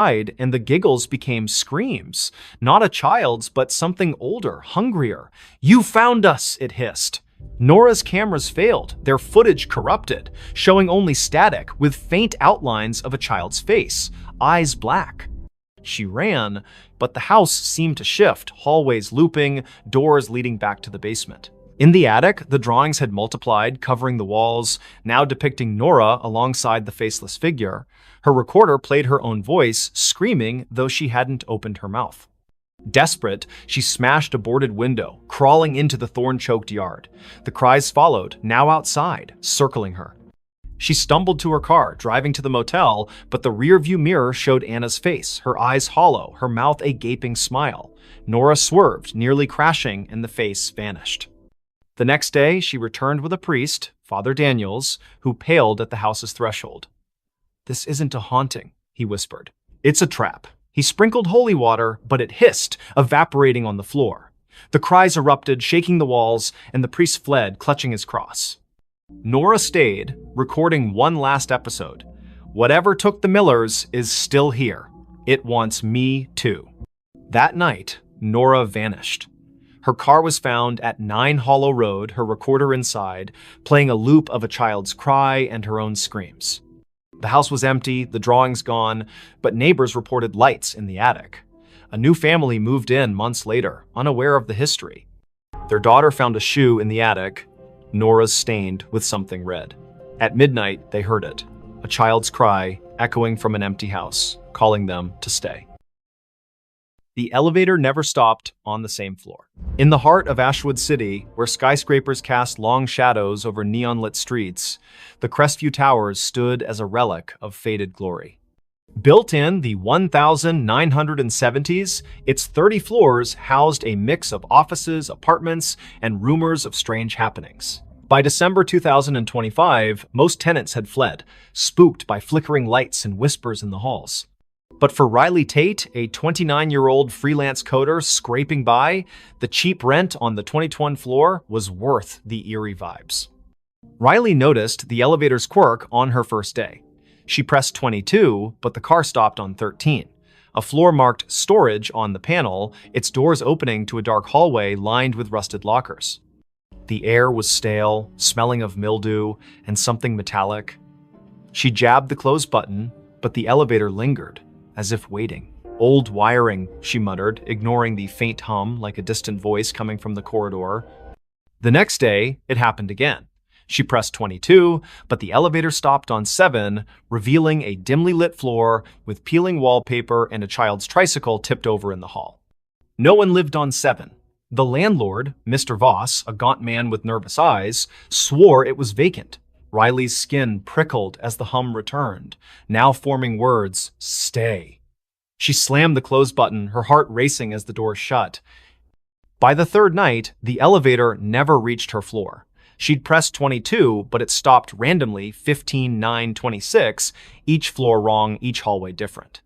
and the giggles became screams. Not a child's, but something older, hungrier. "You found us," it hissed. Nora's cameras failed, their footage corrupted, showing only static with faint outlines of a child's face, eyes black. She ran, but the house seemed to shift, hallways looping, doors leading back to the basement. In the attic, the drawings had multiplied, covering the walls, now depicting Nora alongside the faceless figure. Her recorder played her own voice, screaming, though she hadn't opened her mouth. Desperate, she smashed a boarded window, crawling into the thorn-choked yard. The cries followed, now outside, circling her. She stumbled to her car, driving to the motel, but the rearview mirror showed Anna's face, her eyes hollow, her mouth a gaping smile. Nora swerved, nearly crashing, and the face vanished. The next day, she returned with a priest, Father Daniels, who paled at the house's threshold. "This isn't a haunting," he whispered. "It's a trap." He sprinkled holy water, but it hissed, evaporating on the floor. The cries erupted, shaking the walls, and the priest fled, clutching his cross. Nora stayed, recording one last episode. "Whatever took the Millers is still here. It wants me too." That night, Nora vanished. Her car was found at 9 Hollow Road, her recorder inside, playing a loop of a child's cry and her own screams. The house was empty, the drawings gone, but neighbors reported lights in the attic. A new family moved in months later, unaware of the history. Their daughter found a shoe in the attic, Nora's stained with something red. At midnight, they heard it, a child's cry echoing from an empty house, calling them to stay. The elevator never stopped on the same floor. In the heart of Ashwood City, where skyscrapers cast long shadows over neon-lit streets, the Crestview Towers stood as a relic of faded glory. Built in the 1970s, its 30 floors housed a mix of offices, apartments, and rumors of strange happenings. By December 2025, most tenants had fled, spooked by flickering lights and whispers in the halls. But for Riley Tate, a 29-year-old freelance coder scraping by, the cheap rent on the 2021 floor was worth the eerie vibes. Riley noticed the elevator's quirk on her first day. She pressed 22, but the car stopped on 13. A floor marked storage on the panel, its doors opening to a dark hallway lined with rusted lockers. The air was stale, smelling of mildew and something metallic. She jabbed the close button, but the elevator lingered, as if waiting. "Old wiring," she muttered, ignoring the faint hum like a distant voice coming from the corridor. The next day, it happened again. She pressed 22, but the elevator stopped on 7, revealing a dimly lit floor with peeling wallpaper and a child's tricycle tipped over in the hall. No one lived on 7. The landlord, Mr. Voss, a gaunt man with nervous eyes, swore it was vacant. Riley's skin prickled as the hum returned, now forming words, "Stay." She slammed the close button, her heart racing as the door shut. By the third night, the elevator never reached her floor. She'd pressed 22, but it stopped randomly, 15, 9, 26, each floor wrong, each hallway different.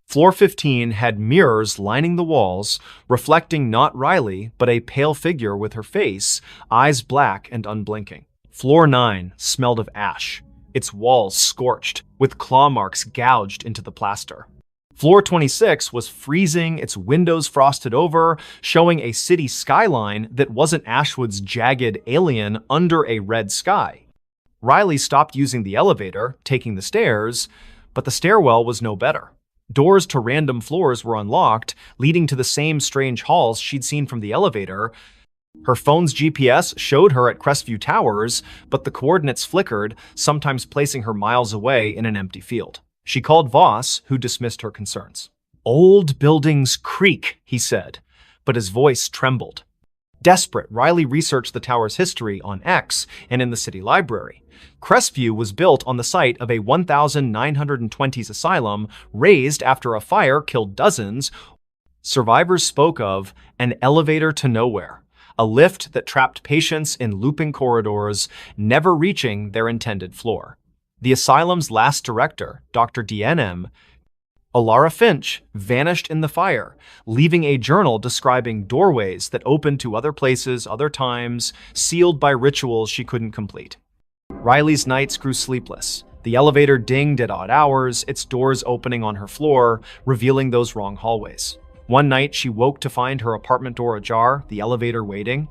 Floor 15 had mirrors lining the walls, reflecting not Riley, but a pale figure with her face, eyes black and unblinking. Floor 9 smelled of ash, its walls scorched, with claw marks gouged into the plaster. Floor 26 was freezing, its windows frosted over, showing a city skyline that wasn't Ashwood's jagged alien under a red sky. Riley stopped using the elevator, taking the stairs, but the stairwell was no better. Doors to random floors were unlocked, leading to the same strange halls she'd seen from the elevator. Her phone's GPS showed her at Crestview Towers, but the coordinates flickered, sometimes placing her miles away in an empty field. She called Voss, who dismissed her concerns. "Old buildings creak," he said, but his voice trembled. Desperate, Riley researched the tower's history on X and in the city library. Crestview was built on the site of a 1920s asylum razed after a fire killed dozens. Survivors spoke of an elevator to nowhere, a lift that trapped patients in looping corridors, never reaching their intended floor. The asylum's last director, Dr. DNM, Alara Finch, vanished in the fire, leaving a journal describing doorways that opened to other places, other times, sealed by rituals she couldn't complete. Riley's nights grew sleepless. The elevator dinged at odd hours, its doors opening on her floor, revealing those wrong hallways. One night, she woke to find her apartment door ajar, the elevator waiting.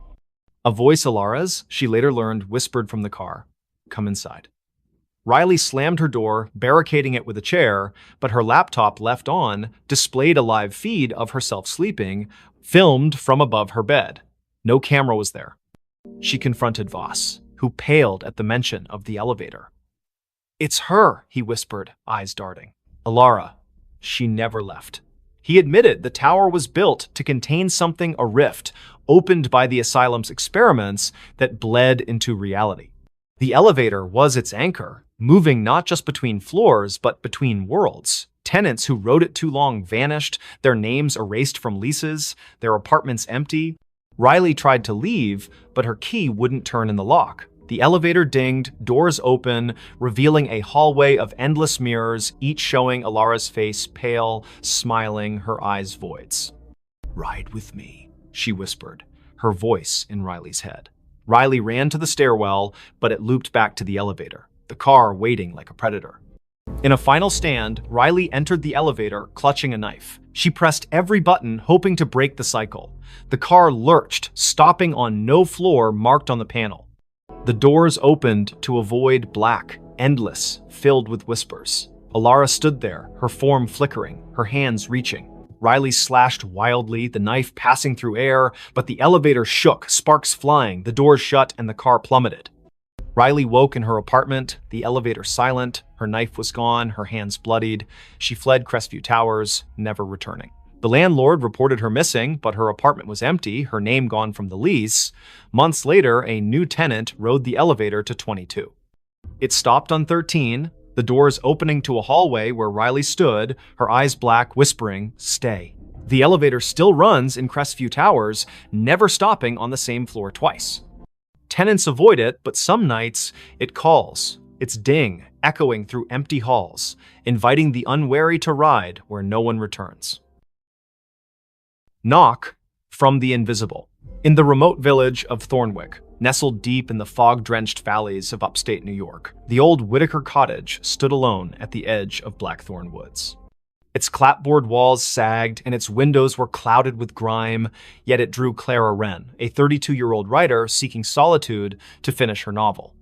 A voice, Alara's, she later learned, whispered from the car, "Come inside." Riley slammed her door, barricading it with a chair, but her laptop, left on, displayed a live feed of herself sleeping, filmed from above her bed. No camera was there. She confronted Voss, who paled at the mention of the elevator. "It's her," he whispered, eyes darting. "Alara, she never left." He admitted the tower was built to contain something, a rift, opened by the asylum's experiments that bled into reality. The elevator was its anchor, moving not just between floors, but between worlds. Tenants who rode it too long vanished, their names erased from leases, their apartments empty. Riley tried to leave, but her key wouldn't turn in the lock. The elevator dinged, doors open, revealing a hallway of endless mirrors, each showing Alara's face, pale, smiling, her eyes voids. "Ride with me," she whispered, her voice in Riley's head. Riley ran to the stairwell, but it looped back to the elevator, the car waiting like a predator. In a final stand, Riley entered the elevator, clutching a knife. She pressed every button, hoping to break the cycle. The car lurched, stopping on no floor marked on the panel. The doors opened to a void black, endless, filled with whispers. Alara stood there, her form flickering, her hands reaching. Riley slashed wildly, the knife passing through air, but the elevator shook, sparks flying, the doors shut, and the car plummeted. Riley woke in her apartment, the elevator silent, her knife was gone, her hands bloodied. She fled Crestview Towers, never returning. The landlord reported her missing, but her apartment was empty, her name gone from the lease. Months later, a new tenant rode the elevator to 22. It stopped on 13, the doors opening to a hallway where Riley stood, her eyes black, whispering, "Stay." The elevator still runs in Crestview Towers, never stopping on the same floor twice. Tenants avoid it, but some nights it calls, its ding echoing through empty halls, inviting the unwary to ride where no one returns. Knock from the invisible. In the remote village of Thornwick, nestled deep in the fog-drenched valleys of upstate New York, the old Whitaker cottage stood alone at the edge of Blackthorn Woods. Its clapboard walls sagged and its windows were clouded with grime, yet it drew Clara Wren, a 32-year-old writer seeking solitude to finish her novel.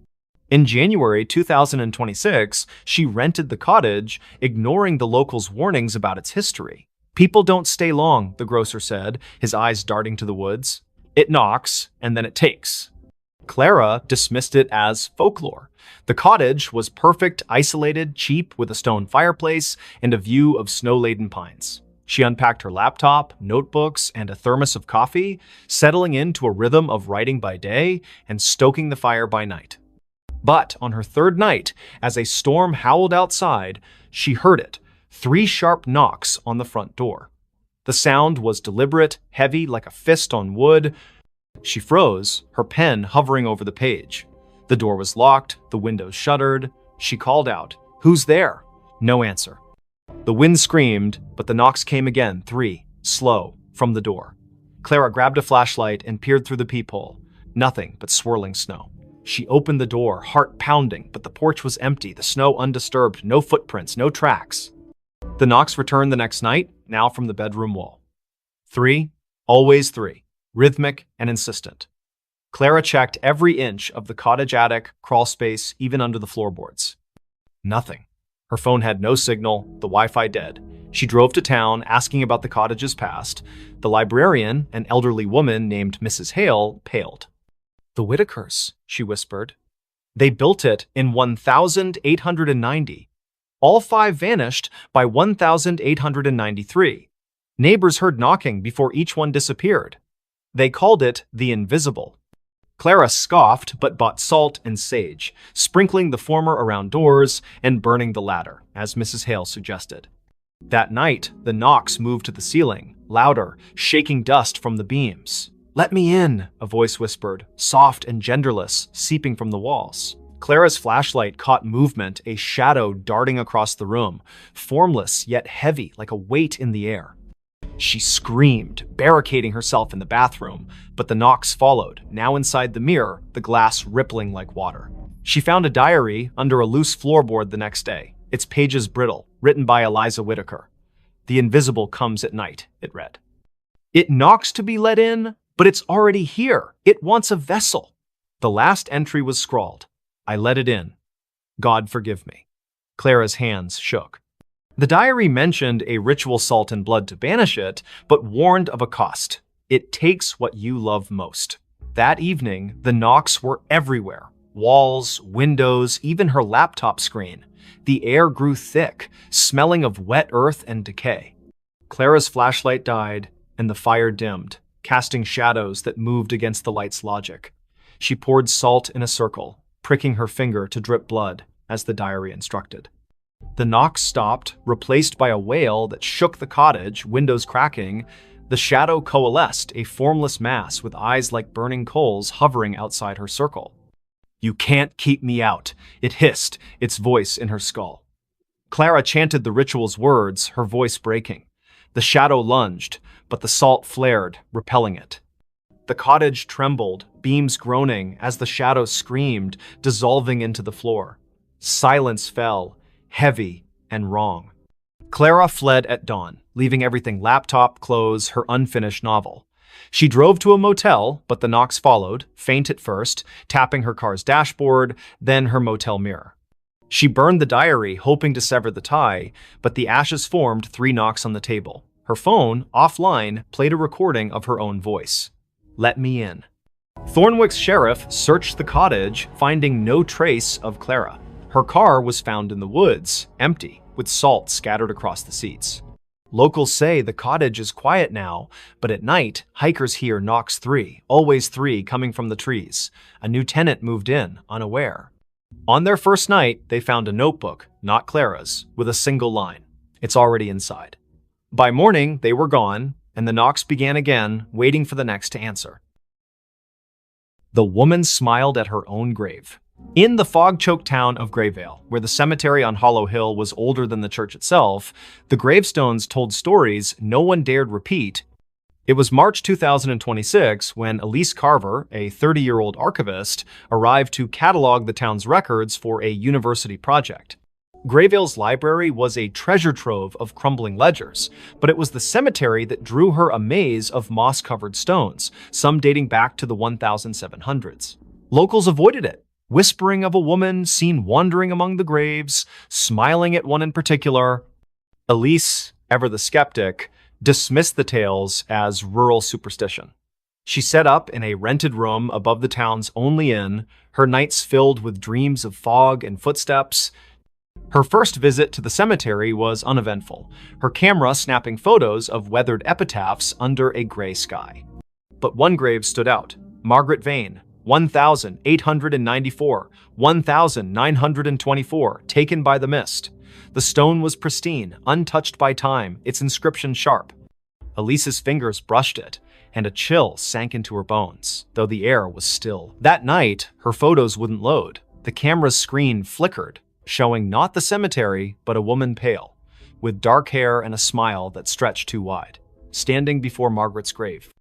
In January 2026, she rented the cottage, ignoring the locals' warnings about its history. "People don't stay long," the grocer said, his eyes darting to the woods. "It knocks, and then it takes." Clara dismissed it as folklore. The cottage was perfect, isolated, cheap, with a stone fireplace and a view of snow-laden pines. She unpacked her laptop, notebooks, and a thermos of coffee, settling into a rhythm of writing by day and stoking the fire by night. But on her third night, as a storm howled outside, she heard it, 3 sharp knocks on the front door. The sound was deliberate, heavy like a fist on wood. She froze, her pen hovering over the page. The door was locked, the windows shuttered. She called out, "Who's there?" No answer. The wind screamed, but the knocks came again, 3, slow, from the door. Clara grabbed a flashlight and peered through the peephole. Nothing but swirling snow. She opened the door, heart pounding, but the porch was empty, the snow undisturbed, no footprints, no tracks. The knocks returned the next night, now from the bedroom wall. 3, always 3, rhythmic and insistent. Clara checked every inch of the cottage attic, crawl space, even under the floorboards. Nothing. Her phone had no signal, the Wi-Fi dead. She drove to town, asking about the cottage's past. The librarian, an elderly woman named Mrs. Hale, paled. "The Whitakers," she whispered. "They built it in 1890. All 5 vanished by 1893. Neighbors heard knocking before each one disappeared. They called it the Invisible." Clara scoffed but bought salt and sage, sprinkling the former around doors and burning the latter, as Mrs. Hale suggested. That night, the knocks moved to the ceiling, louder, shaking dust from the beams. "Let me in," a voice whispered, soft and genderless, seeping from the walls. Clara's flashlight caught movement, a shadow darting across the room, formless yet heavy like a weight in the air. She screamed, barricading herself in the bathroom, but the knocks followed, now inside the mirror, the glass rippling like water. She found a diary under a loose floorboard the next day, its pages brittle, written by Eliza Whitaker. "The invisible comes at night," it read. "It knocks to be let in, but it's already here. It wants a vessel." The last entry was scrawled, "I let it in. God forgive me." Clara's hands shook. The diary mentioned a ritual salt and blood to banish it, but warned of a cost. It takes what you love most. That evening, the knocks were everywhere. Walls, windows, even her laptop screen. The air grew thick, smelling of wet earth and decay. Clara's flashlight died, and the fire dimmed, casting shadows that moved against the light's logic. She poured salt in a circle, pricking her finger to drip blood, as the diary instructed. The knocks stopped, replaced by a wail that shook the cottage, windows cracking. The shadow coalesced, a formless mass with eyes like burning coals hovering outside her circle. "You can't keep me out," it hissed, its voice in her skull. Clara chanted the ritual's words, her voice breaking. The shadow lunged, but the salt flared, repelling it. The cottage trembled, beams groaning as the shadow screamed, dissolving into the floor. Silence fell, heavy and wrong. Clara fled at dawn, leaving everything: laptop, clothes, her unfinished novel. She drove to a motel, but the knocks followed, faint at first, tapping her car's dashboard, then her motel mirror. She burned the diary, hoping to sever the tie, but the ashes formed 3 knocks on the table. Her phone, offline, played a recording of her own voice. "Let me in." Thornwick's sheriff searched the cottage, finding no trace of Clara. Her car was found in the woods, empty, with salt scattered across the seats. Locals say the cottage is quiet now, but at night, hikers hear knocks 3, always 3, coming from the trees. A new tenant moved in, unaware. On their first night, they found a notebook, not Clara's, with a single line: "It's already inside." By morning, they were gone, and the knocks began again, waiting for the next to answer. The woman smiled at her own grave. In the fog-choked town of Grayvale, where the cemetery on Hollow Hill was older than the church itself, the gravestones told stories no one dared repeat. It was March 2026 when Elise Carver, a 30-year-old archivist, arrived to catalog the town's records for a university project. Grayvale's library was a treasure trove of crumbling ledgers, but it was the cemetery that drew her a maze of moss-covered stones, some dating back to the 1700s. Locals avoided it, whispering of a woman seen wandering among the graves, smiling at one in particular. Elise, ever the skeptic, dismissed the tales as rural superstition. She set up in a rented room above the town's only inn, her nights filled with dreams of fog and footsteps. Her first visit to the cemetery was uneventful, her camera snapping photos of weathered epitaphs under a gray sky. But one grave stood out: Margaret Vane, 1894, 1924, taken by the mist. The stone was pristine, untouched by time, its inscription sharp. Elise's fingers brushed it, and a chill sank into her bones, though the air was still. That night, her photos wouldn't load. The camera's screen flickered, showing not the cemetery, but a woman pale, with dark hair and a smile that stretched too wide, standing before Margaret's grave.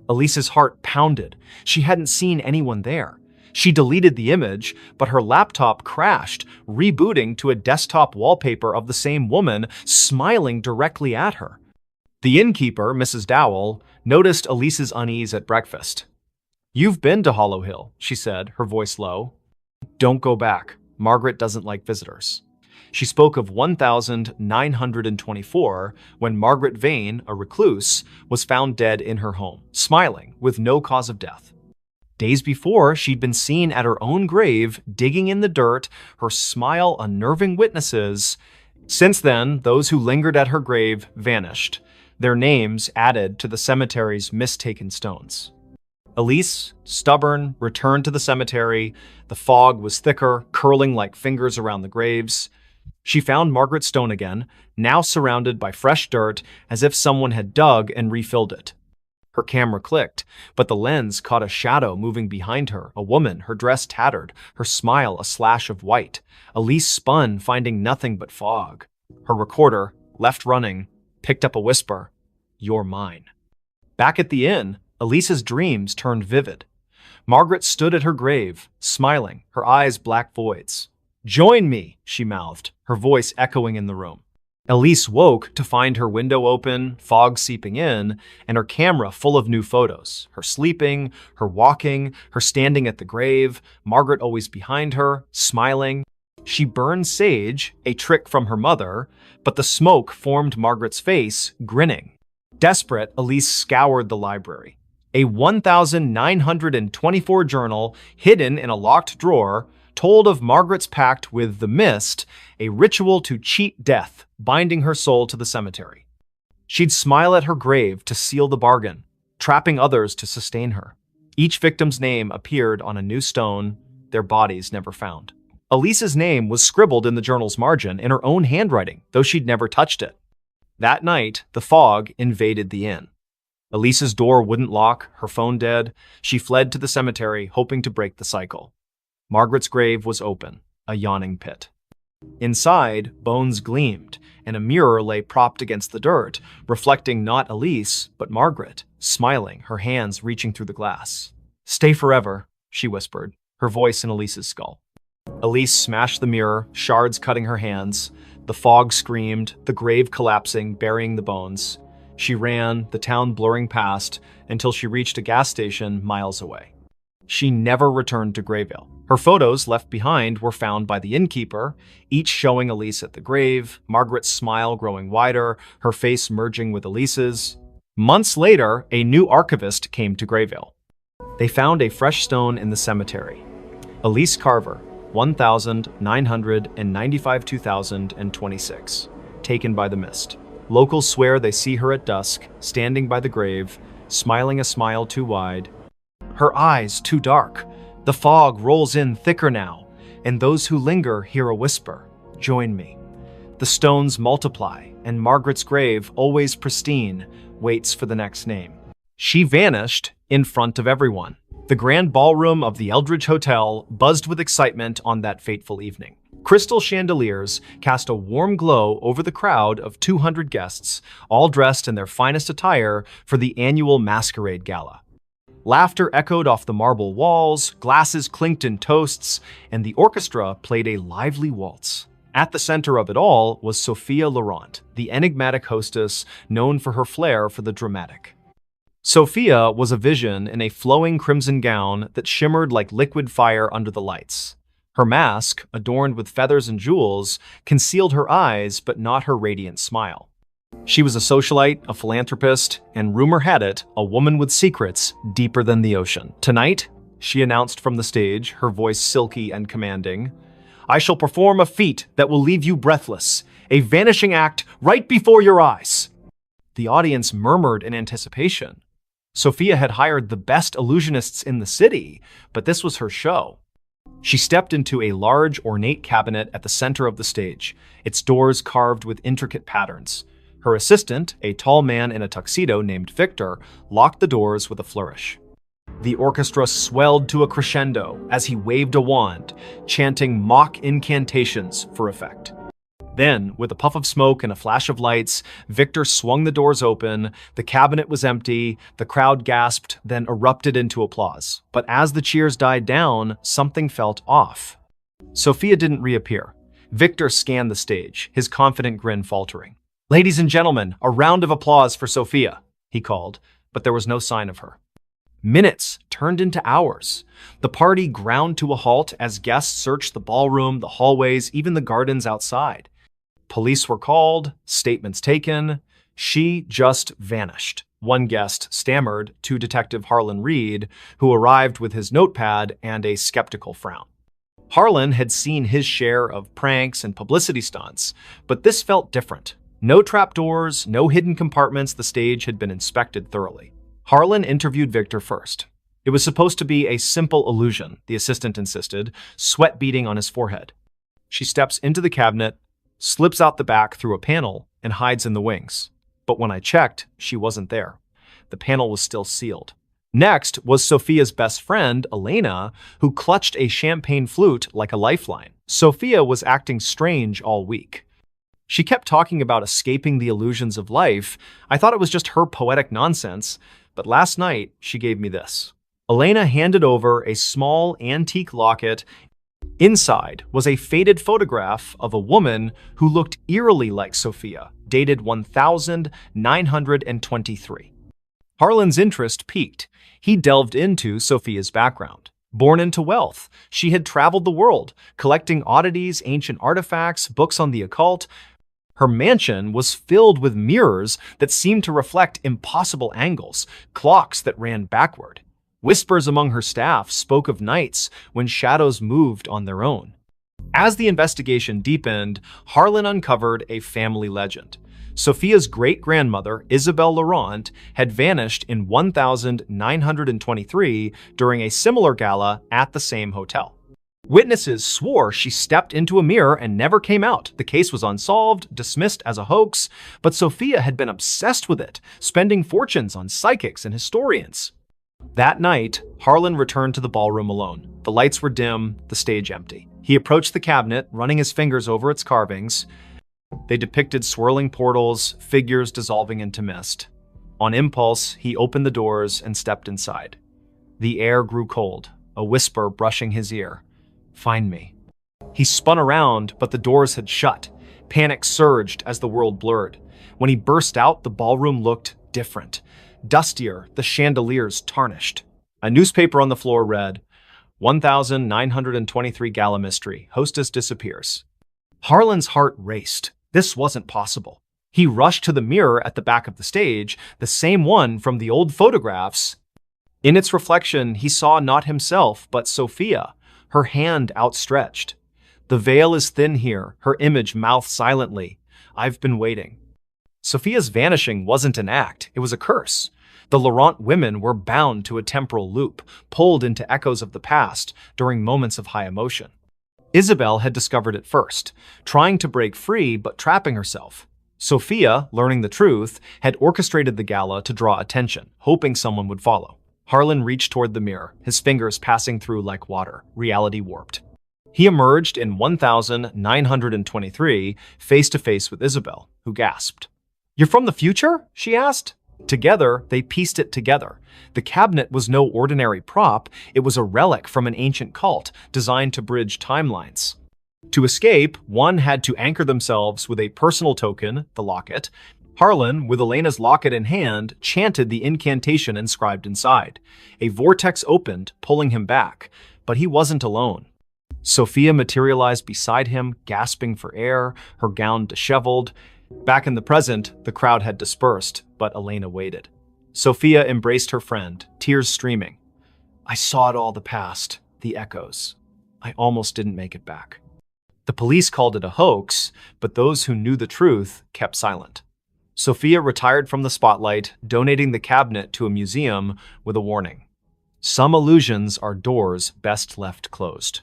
Elise's heart pounded. She hadn't seen anyone there. She deleted the image, but her laptop crashed, rebooting to a desktop wallpaper of the same woman smiling directly at her. The innkeeper, Mrs. Dowell, noticed Elise's unease at breakfast. "You've been to Hollow Hill," she said, her voice low. "Don't go back. Margaret doesn't like visitors." She spoke of 1924, when Margaret Vane, a recluse, was found dead in her home, smiling, with no cause of death. Days before, she'd been seen at her own grave, digging in the dirt, her smile unnerving witnesses. Since then, those who lingered at her grave vanished, their names added to the cemetery's mistaken stones. Elise, stubborn, returned to the cemetery. The fog was thicker, curling like fingers around the graves. She found Margaret's stone again, now surrounded by fresh dirt, as if someone had dug and refilled it. Her camera clicked, but the lens caught a shadow moving behind her, a woman, her dress tattered, her smile a slash of white. Elise spun, finding nothing but fog. Her recorder, left running, picked up a whisper: "You're mine." Back at the inn, Elise's dreams turned vivid. Margaret stood at her grave, smiling, her eyes black voids. "Join me," she mouthed, her voice echoing in the room. Elise woke to find her window open, fog seeping in, and her camera full of new photos. Her sleeping, her walking, her standing at the grave, Margaret always behind her, smiling. She burned sage, a trick from her mother, but the smoke formed Margaret's face, grinning. Desperate, Elise scoured the library. A 1924 journal, hidden in a locked drawer, told of Margaret's pact with the mist, a ritual to cheat death, binding her soul to the cemetery. She'd smile at her grave to seal the bargain, trapping others to sustain her. Each victim's name appeared on a new stone, their bodies never found. Elise's name was scribbled in the journal's margin in her own handwriting, though she'd never touched it. That night, the fog invaded the inn. Elise's door wouldn't lock, her phone dead. She fled to the cemetery, hoping to break the cycle. Margaret's grave was open, a yawning pit. Inside, bones gleamed, and a mirror lay propped against the dirt, reflecting not Elise, but Margaret, smiling, her hands reaching through the glass. "Stay forever," she whispered, her voice in Elise's skull. Elise smashed the mirror, shards cutting her hands. The fog screamed, the grave collapsing, burying the bones. She ran, the town blurring past, until she reached a gas station miles away. She never returned to Grayville. Her photos left behind were found by the innkeeper, each showing Elise at the grave, Margaret's smile growing wider, her face merging with Elise's. Months later, a new archivist came to Grayville. They found a fresh stone in the cemetery. Elise Carver, 1995-2026, taken by the mist. Locals swear they see her at dusk, standing by the grave, smiling a smile too wide. Her eyes too dark. The fog rolls in thicker now, and those who linger hear a whisper, "Join me." The stones multiply, and Margaret's grave, always pristine, waits for the next name. She vanished in front of everyone. The grand ballroom of the Eldridge Hotel buzzed with excitement on that fateful evening. Crystal chandeliers cast a warm glow over the crowd of 200 guests, all dressed in their finest attire for the annual masquerade gala. Laughter echoed off the marble walls, glasses clinked in toasts, and the orchestra played a lively waltz. At the center of it all was Sophia Laurent, the enigmatic hostess known for her flair for the dramatic. Sophia was a vision in a flowing crimson gown that shimmered like liquid fire under the lights. Her mask, adorned with feathers and jewels, concealed her eyes but not her radiant smile. She was a socialite, a philanthropist, and rumor had it, a woman with secrets deeper than the ocean. "Tonight," she announced from the stage, her voice silky and commanding, "I shall perform a feat that will leave you breathless, a vanishing act right before your eyes." The audience murmured in anticipation. Sophia had hired the best illusionists in the city, but this was her show. She stepped into a large, ornate cabinet at the center of the stage, its doors carved with intricate patterns. Her assistant, a tall man in a tuxedo named Victor, locked the doors with a flourish. The orchestra swelled to a crescendo as he waved a wand, chanting mock incantations for effect. Then, with a puff of smoke and a flash of lights, Victor swung the doors open. The cabinet was empty, the crowd gasped, then erupted into applause. But as the cheers died down, something felt off. Sophia didn't reappear. Victor scanned the stage, his confident grin faltering. "Ladies and gentlemen, a round of applause for Sophia," he called, but there was no sign of her. Minutes turned into hours. The party ground to a halt as guests searched the ballroom, the hallways, even the gardens outside. Police were called, statements taken. She just vanished. One guest stammered to Detective Harlan Reed, who arrived with his notepad and a skeptical frown. Harlan had seen his share of pranks and publicity stunts, but this felt different. No trapdoors, no hidden compartments. The stage had been inspected thoroughly. Harlan interviewed Victor first. It was supposed to be a simple illusion, the assistant insisted, sweat beading on his forehead. She steps into the cabinet, slips out the back through a panel, and hides in the wings. But when I checked, she wasn't there. The panel was still sealed. Next was Sophia's best friend, Elena, who clutched a champagne flute like a lifeline. Sophia was acting strange all week. She kept talking about escaping the illusions of life. I thought it was just her poetic nonsense, but last night she gave me this. Elena handed over a small antique locket. Inside was a faded photograph of a woman who looked eerily like Sophia, dated 1923. Harlan's interest piqued. He delved into Sophia's background. Born into wealth, she had traveled the world, collecting oddities, ancient artifacts, books on the occult. Her mansion was filled with mirrors that seemed to reflect impossible angles, clocks that ran backward. Whispers among her staff spoke of nights when shadows moved on their own. As the investigation deepened, Harlan uncovered a family legend. Sophia's great-grandmother, Isabel Laurent, had vanished in 1923 during a similar gala at the same hotel. Witnesses swore she stepped into a mirror and never came out. The case was unsolved, dismissed as a hoax, but Sophia had been obsessed with it, spending fortunes on psychics and historians. That night, Harlan returned to the ballroom alone. The lights were dim, the stage empty. He approached the cabinet, running his fingers over its carvings. They depicted swirling portals, figures dissolving into mist. On impulse, he opened the doors and stepped inside. The air grew cold, a whisper brushing his ear. "Find me." He spun around, but the doors had shut. Panic surged as the world blurred. When he burst out, the ballroom looked different. Dustier, the chandeliers tarnished. A newspaper on the floor read, 1923 Gala Mystery. Hostess disappears. Harlan's heart raced. This wasn't possible. He rushed to the mirror at the back of the stage, the same one from the old photographs. In its reflection, he saw not himself, but Sophia, her hand outstretched. "The veil is thin here," her image mouthed silently. "I've been waiting." Sophia's vanishing wasn't an act, it was a curse. The Laurent women were bound to a temporal loop, pulled into echoes of the past during moments of high emotion. Isabel had discovered it first, trying to break free but trapping herself. Sophia, learning the truth, had orchestrated the gala to draw attention, hoping someone would follow. Harlan reached toward the mirror, his fingers passing through like water, reality warped. He emerged in 1923, face to face with Isabel, who gasped. "You're from the future?" she asked. Together, they pieced it together. The cabinet was no ordinary prop, it was a relic from an ancient cult designed to bridge timelines. To escape, one had to anchor themselves with a personal token, the locket. Harlan, with Elena's locket in hand, chanted the incantation inscribed inside. A vortex opened, pulling him back, but he wasn't alone. Sophia materialized beside him, gasping for air, her gown disheveled. Back in the present, the crowd had dispersed, but Elena waited. Sophia embraced her friend, tears streaming. "I saw it all, the past, the echoes. I almost didn't make it back." The police called it a hoax, but those who knew the truth kept silent. Sophia retired from the spotlight, donating the cabinet to a museum with a warning. Some illusions are doors best left closed.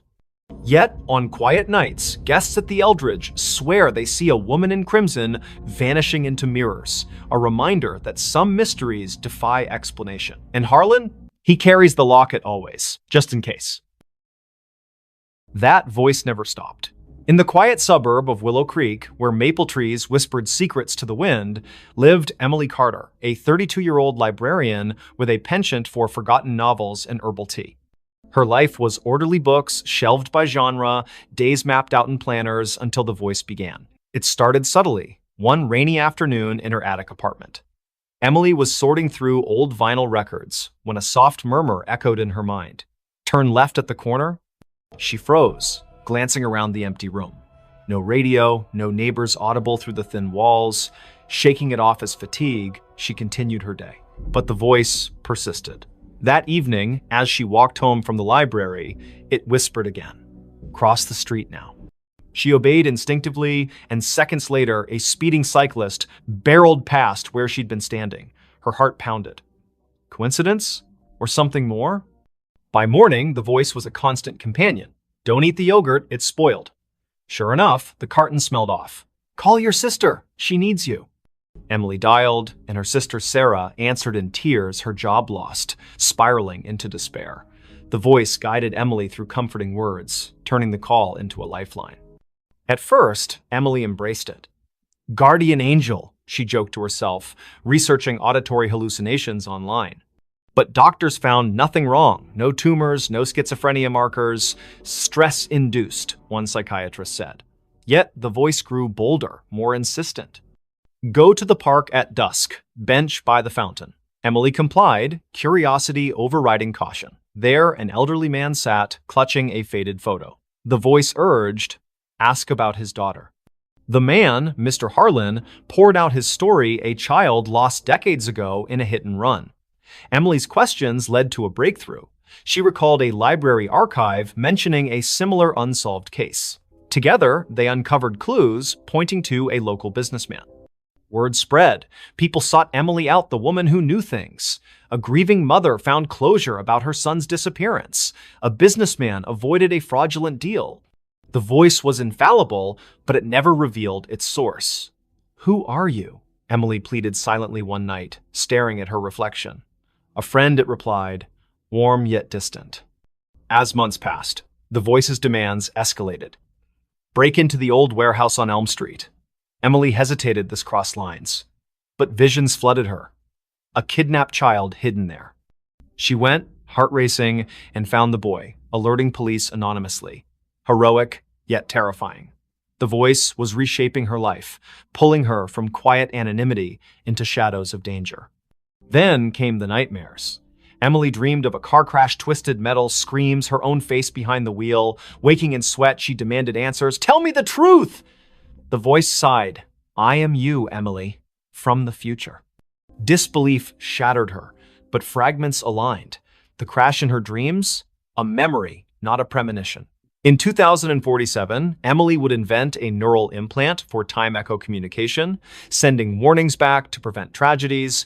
Yet, on quiet nights, guests at the Eldridge swear they see a woman in crimson vanishing into mirrors, a reminder that some mysteries defy explanation. And Harlan? He carries the locket always, just in case. That voice never stopped. In the quiet suburb of Willow Creek, where maple trees whispered secrets to the wind, lived Emily Carter, a 32-year-old librarian with a penchant for forgotten novels and herbal tea. Her life was orderly books, shelved by genre, days mapped out in planners until the voice began. It started subtly, one rainy afternoon in her attic apartment. Emily was sorting through old vinyl records when a soft murmur echoed in her mind. "Turn left at the corner." She froze, glancing around the empty room. No radio, no neighbors audible through the thin walls. Shaking it off as fatigue, she continued her day. But the voice persisted. That evening, as she walked home from the library, it whispered again. "Cross the street now." She obeyed instinctively, and seconds later, a speeding cyclist barreled past where she'd been standing. Her heart pounded. Coincidence? Or something more? By morning, the voice was a constant companion. "Don't eat the yogurt, it's spoiled." Sure enough, the carton smelled off. "Call your sister, she needs you." Emily dialed, and her sister Sarah answered in tears, her job lost, spiraling into despair. The voice guided Emily through comforting words, turning the call into a lifeline. At first, Emily embraced it. "Guardian angel," she joked to herself, researching auditory hallucinations online. But doctors found nothing wrong. No tumors, no schizophrenia markers. Stress-induced, one psychiatrist said. Yet the voice grew bolder, more insistent. Go to the park at dusk. Bench by the fountain. Emily complied, curiosity overriding caution. There, an elderly man sat, clutching a faded photo. The voice urged, ask about his daughter. The man, Mr. Harlan, poured out his story, a child lost decades ago in a hit and run. Emily's questions led to a breakthrough. She recalled a library archive mentioning a similar unsolved case. Together, they uncovered clues pointing to a local businessman. Word spread. People sought Emily out, the woman who knew things. A grieving mother found closure about her son's disappearance. A businessman avoided a fraudulent deal. The voice was infallible, but it never revealed its source. Who are you? Emily pleaded silently one night, staring at her reflection. A friend, it replied, warm yet distant. As months passed, the voice's demands escalated. Break into the old warehouse on Elm Street. Emily hesitated. This crossed lines. But visions flooded her. A kidnapped child hidden there. She went, heart racing, and found the boy, alerting police anonymously. Heroic, yet terrifying. The voice was reshaping her life, pulling her from quiet anonymity into shadows of danger. Then came the nightmares. Emily dreamed of a car crash, twisted metal, screams, her own face behind the wheel. Waking in sweat, she demanded answers. Tell me the truth! The voice sighed. I am you, Emily, from the future. Disbelief shattered her, but fragments aligned. The crash in her dreams? A memory, not a premonition. In 2047, Emily would invent a neural implant for time echo communication, sending warnings back to prevent tragedies.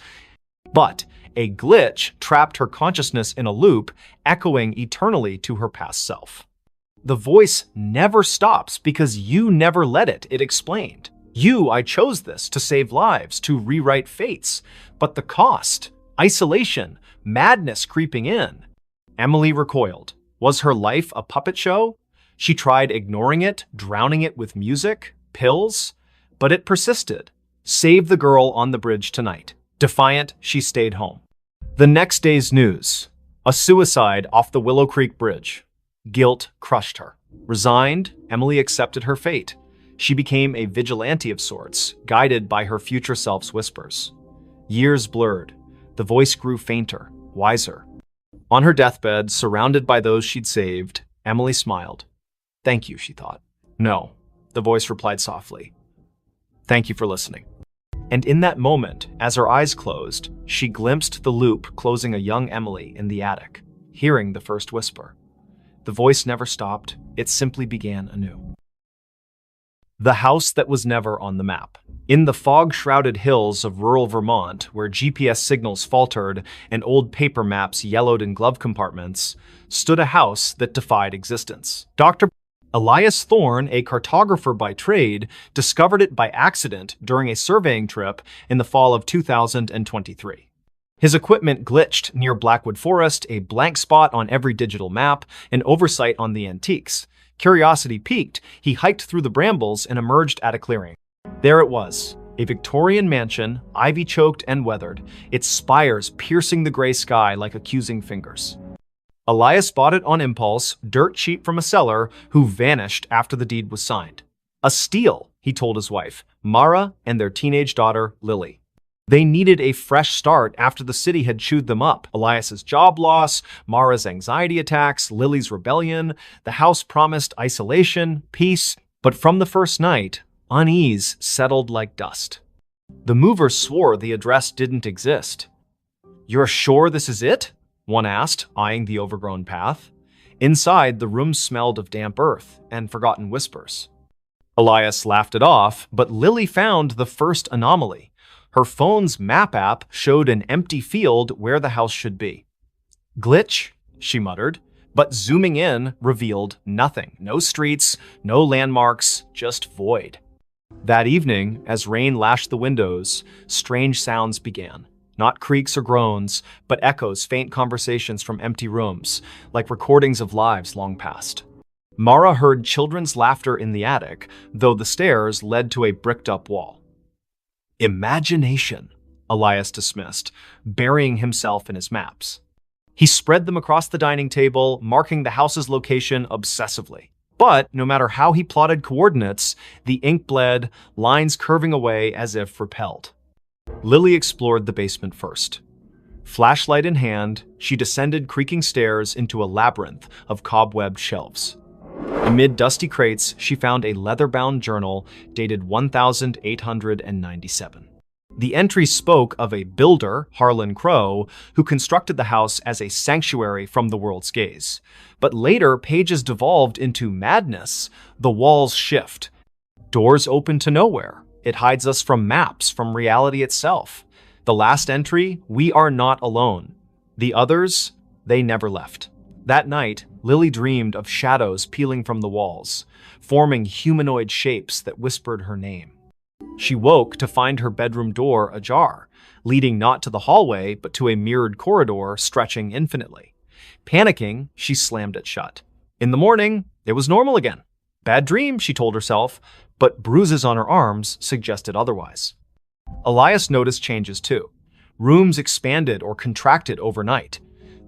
But a glitch trapped her consciousness in a loop, echoing eternally to her past self. The voice never stops because you never let it, it explained. I chose this to save lives, to rewrite fates. But the cost, isolation, madness creeping in. Emily recoiled. Was her life a puppet show? She tried ignoring it, drowning it with music, pills, but it persisted. Save the girl on the bridge tonight. Defiant, she stayed home. The next day's news. A suicide off the Willow Creek Bridge. Guilt crushed her. Resigned, Emily accepted her fate. She became a vigilante of sorts, guided by her future self's whispers. Years blurred. The voice grew fainter, wiser. On her deathbed, surrounded by those she'd saved, Emily smiled. Thank you, she thought. No, the voice replied softly. Thank you for listening. And in that moment, as her eyes closed, she glimpsed the loop closing a young Emily in the attic, hearing the first whisper. The voice never stopped, it simply began anew. The house that was never on the map. In the fog-shrouded hills of rural Vermont, where GPS signals faltered and old paper maps yellowed in glove compartments, stood a house that defied existence. Dr. Elias Thorne, a cartographer by trade, discovered it by accident during a surveying trip in the fall of 2023. His equipment glitched near Blackwood Forest, a blank spot on every digital map, an oversight on the antiques. Curiosity piqued, he hiked through the brambles and emerged at a clearing. There it was, a Victorian mansion, ivy-choked and weathered, its spires piercing the gray sky like accusing fingers. Elias bought it on impulse, dirt cheap from a seller who vanished after the deed was signed. A steal, he told his wife, Mara, and their teenage daughter, Lily. They needed a fresh start after the city had chewed them up. Elias's job loss, Mara's anxiety attacks, Lily's rebellion. The house promised isolation, peace, but from the first night, unease settled like dust. The movers swore the address didn't exist. You're sure this is it? One asked, eyeing the overgrown path. Inside, the room smelled of damp earth and forgotten whispers. Elias laughed it off, but Lily found the first anomaly. Her phone's map app showed an empty field where the house should be. Glitch, she muttered, but zooming in revealed nothing. No streets, no landmarks, just void. That evening, as rain lashed the windows, strange sounds began. Not creaks or groans, but echoes, faint conversations from empty rooms, like recordings of lives long past. Mara heard children's laughter in the attic, though the stairs led to a bricked-up wall. Imagination, Elias dismissed, burying himself in his maps. He spread them across the dining table, marking the house's location obsessively. But no matter how he plotted coordinates, the ink bled, lines curving away as if repelled. Lily explored the basement first. Flashlight in hand, she descended creaking stairs into a labyrinth of cobwebbed shelves. Amid dusty crates, she found a leather-bound journal dated 1897. The entry spoke of a builder, Harlan Crow, who constructed the house as a sanctuary from the world's gaze. But later, pages devolved into madness. The walls shift. Doors open to nowhere. It hides us from maps, from reality itself. The last entry, we are not alone. The others, they never left. That night, Lily dreamed of shadows peeling from the walls, forming humanoid shapes that whispered her name. She woke to find her bedroom door ajar, leading not to the hallway, but to a mirrored corridor stretching infinitely. Panicking, she slammed it shut. In the morning, it was normal again. Bad dream, she told herself, but bruises on her arms suggested otherwise. Elias noticed changes too. Rooms expanded or contracted overnight.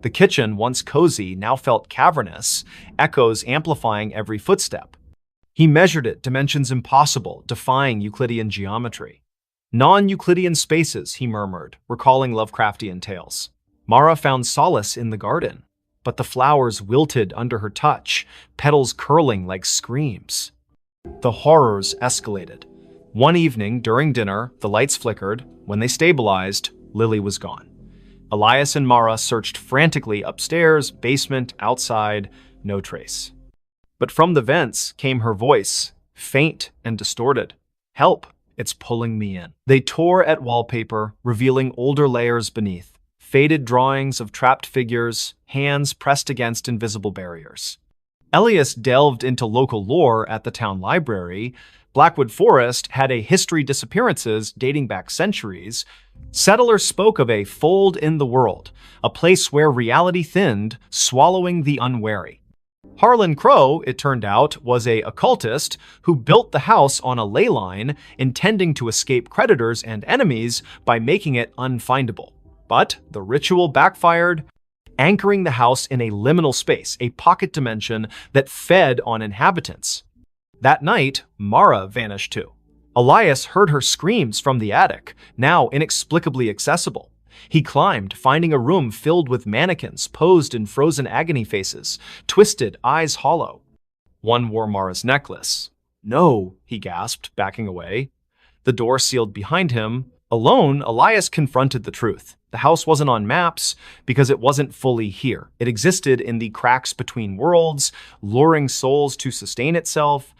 The kitchen, once cozy, now felt cavernous, echoes amplifying every footstep. He measured it, dimensions impossible, defying Euclidean geometry. Non-Euclidean spaces, he murmured, recalling Lovecraftian tales. Mara found solace in the garden, but the flowers wilted under her touch, petals curling like screams. The horrors escalated. One evening, during dinner, the lights flickered. When they stabilized, Lily was gone. Elias and Mara searched frantically upstairs, basement, outside, no trace. But from the vents came her voice, faint and distorted. "Help, it's pulling me in." They tore at wallpaper, revealing older layers beneath, faded drawings of trapped figures, hands pressed against invisible barriers. Elias delved into local lore at the town library. Blackwood Forest had a history of disappearances dating back centuries. Settlers spoke of a fold in the world, a place where reality thinned, swallowing the unwary. Harlan Crow, it turned out, was an occultist who built the house on a ley line, intending to escape predators and enemies by making it unfindable. But the ritual backfired, anchoring the house in a liminal space, a pocket dimension that fed on inhabitants. That night, Mara vanished too. Elias heard her screams from the attic, now inexplicably accessible. He climbed, finding a room filled with mannequins posed in frozen agony faces, twisted, eyes hollow. One wore Mara's necklace. "No," he gasped, backing away. The door sealed behind him. Alone, Elias confronted the truth. The house wasn't on maps because it wasn't fully here. It existed in the cracks between worlds, luring souls to sustain itself.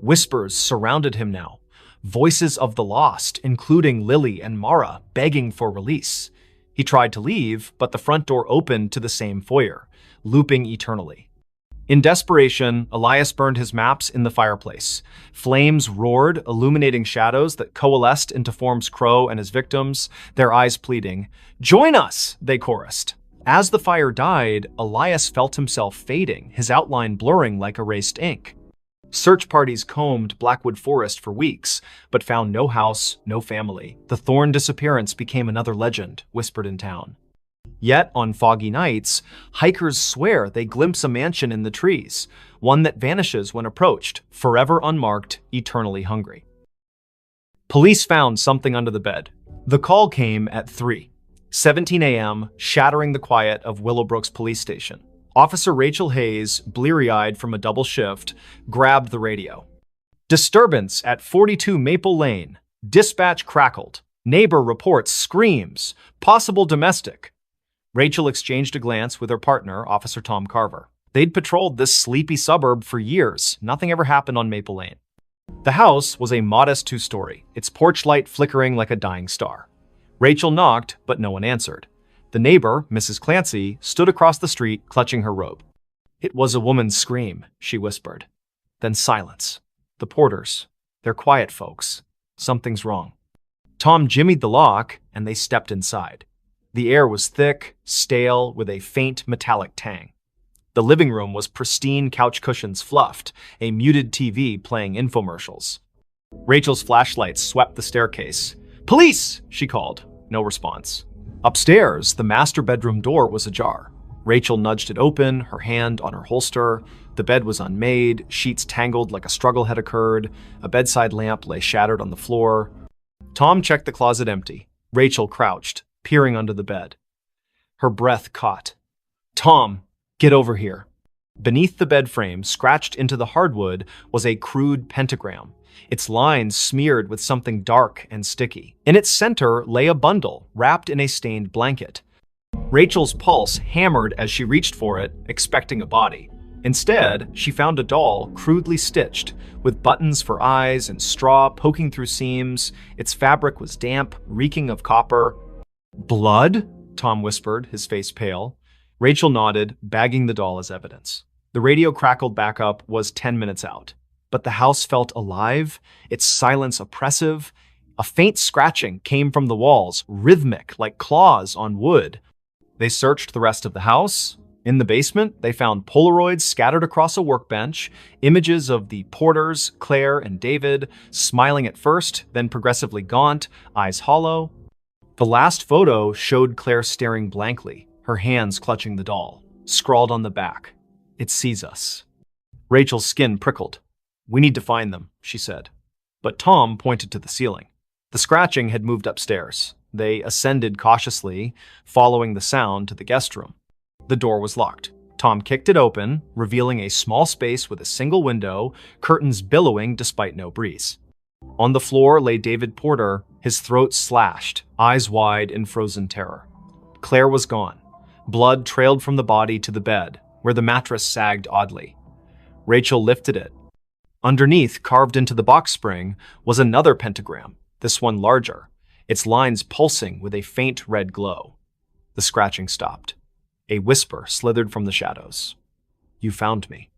Whispers surrounded him now. Voices of the lost, including Lily and Mara, begging for release. He tried to leave, but the front door opened to the same foyer, looping eternally. In desperation, Elias burned his maps in the fireplace. Flames roared, illuminating shadows that coalesced into forms Crow and his victims, their eyes pleading. "Join us!" they chorused. As the fire died, Elias felt himself fading, his outline blurring like erased ink. Search parties combed Blackwood Forest for weeks, but found no house, no family. The Thorn disappearance became another legend, whispered in town. Yet, on foggy nights, hikers swear they glimpse a mansion in the trees, one that vanishes when approached, forever unmarked, eternally hungry. Police found something under the bed. The call came at 3:17 a.m., shattering the quiet of Willowbrook's police station. Officer Rachel Hayes, bleary-eyed from a double shift, grabbed the radio. "Disturbance at 42 Maple Lane. Dispatch crackled. Neighbor reports screams. Possible domestic." Rachel exchanged a glance with her partner, Officer Tom Carver. They'd patrolled this sleepy suburb for years. Nothing ever happened on Maple Lane. The house was a modest two-story, its porch light flickering like a dying star. Rachel knocked, but no one answered. The neighbor, Mrs. Clancy, stood across the street, clutching her robe. "It was a woman's scream," she whispered. Then silence. "The porters. They're quiet folks. Something's wrong." Tom jimmied the lock, and they stepped inside. The air was thick, stale, with a faint metallic tang. The living room was pristine, couch cushions fluffed, a muted TV playing infomercials. Rachel's flashlight swept the staircase. "Police!" she called. No response. Upstairs, the master bedroom door was ajar. Rachel nudged it open, her hand on her holster. The bed was unmade, sheets tangled like a struggle had occurred. A bedside lamp lay shattered on the floor. Tom checked the closet empty. Rachel crouched, peering under the bed. Her breath caught. "Tom, get over here." Beneath the bed frame, scratched into the hardwood, was a crude pentagram, its lines smeared with something dark and sticky. In its center lay a bundle, wrapped in a stained blanket. Rachel's pulse hammered as she reached for it, expecting a body. Instead, she found a doll crudely stitched, with buttons for eyes and straw poking through seams. Its fabric was damp, reeking of copper. "Blood?" Tom whispered, his face pale. Rachel nodded, bagging the doll as evidence. The radio crackled back up, was 10 minutes out. But the house felt alive, its silence oppressive. A faint scratching came from the walls, rhythmic like claws on wood. They searched the rest of the house. In the basement, they found Polaroids scattered across a workbench, images of the Porters, Claire and David, smiling at first, then progressively gaunt, eyes hollow. The last photo showed Claire staring blankly, her hands clutching the doll. Scrawled on the back, "It sees us." Rachel's skin prickled. "We need to find them," she said. But Tom pointed to the ceiling. The scratching had moved upstairs. They ascended cautiously, following the sound to the guest room. The door was locked. Tom kicked it open, revealing a small space with a single window, curtains billowing despite no breeze. On the floor lay David Porter, his throat slashed, eyes wide in frozen terror. Claire was gone. Blood trailed from the body to the bed, where the mattress sagged oddly. Rachel lifted it. Underneath, carved into the box spring, was another pentagram, this one larger, its lines pulsing with a faint red glow. The scratching stopped. A whisper slithered from the shadows. "You found me."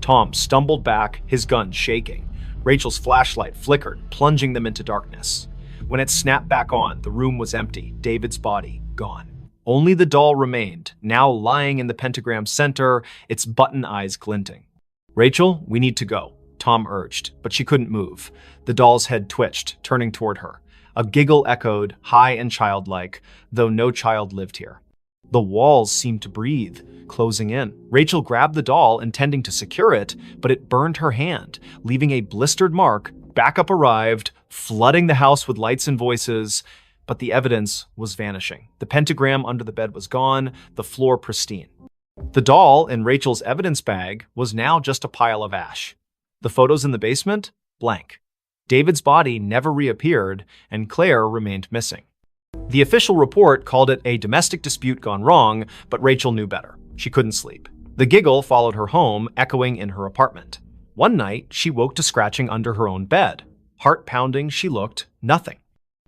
Tom stumbled back, his gun shaking. Rachel's flashlight flickered, plunging them into darkness. When it snapped back on, the room was empty, David's body gone. Only the doll remained, now lying in the pentagram's center, its button eyes glinting. "Rachel, we need to go," Tom urged, but she couldn't move. The doll's head twitched, turning toward her. A giggle echoed, high and childlike, though no child lived here. The walls seemed to breathe, closing in. Rachel grabbed the doll, intending to secure it, but it burned her hand, leaving a blistered mark. Backup arrived, flooding the house with lights and voices, but the evidence was vanishing. The pentagram under the bed was gone, the floor pristine. The doll in Rachel's evidence bag was now just a pile of ash. The photos in the basement? Blank. David's body never reappeared, and Claire remained missing. The official report called it a domestic dispute gone wrong, but Rachel knew better. She couldn't sleep. The giggle followed her home, echoing in her apartment. One night, she woke to scratching under her own bed. Heart pounding, she looked, nothing.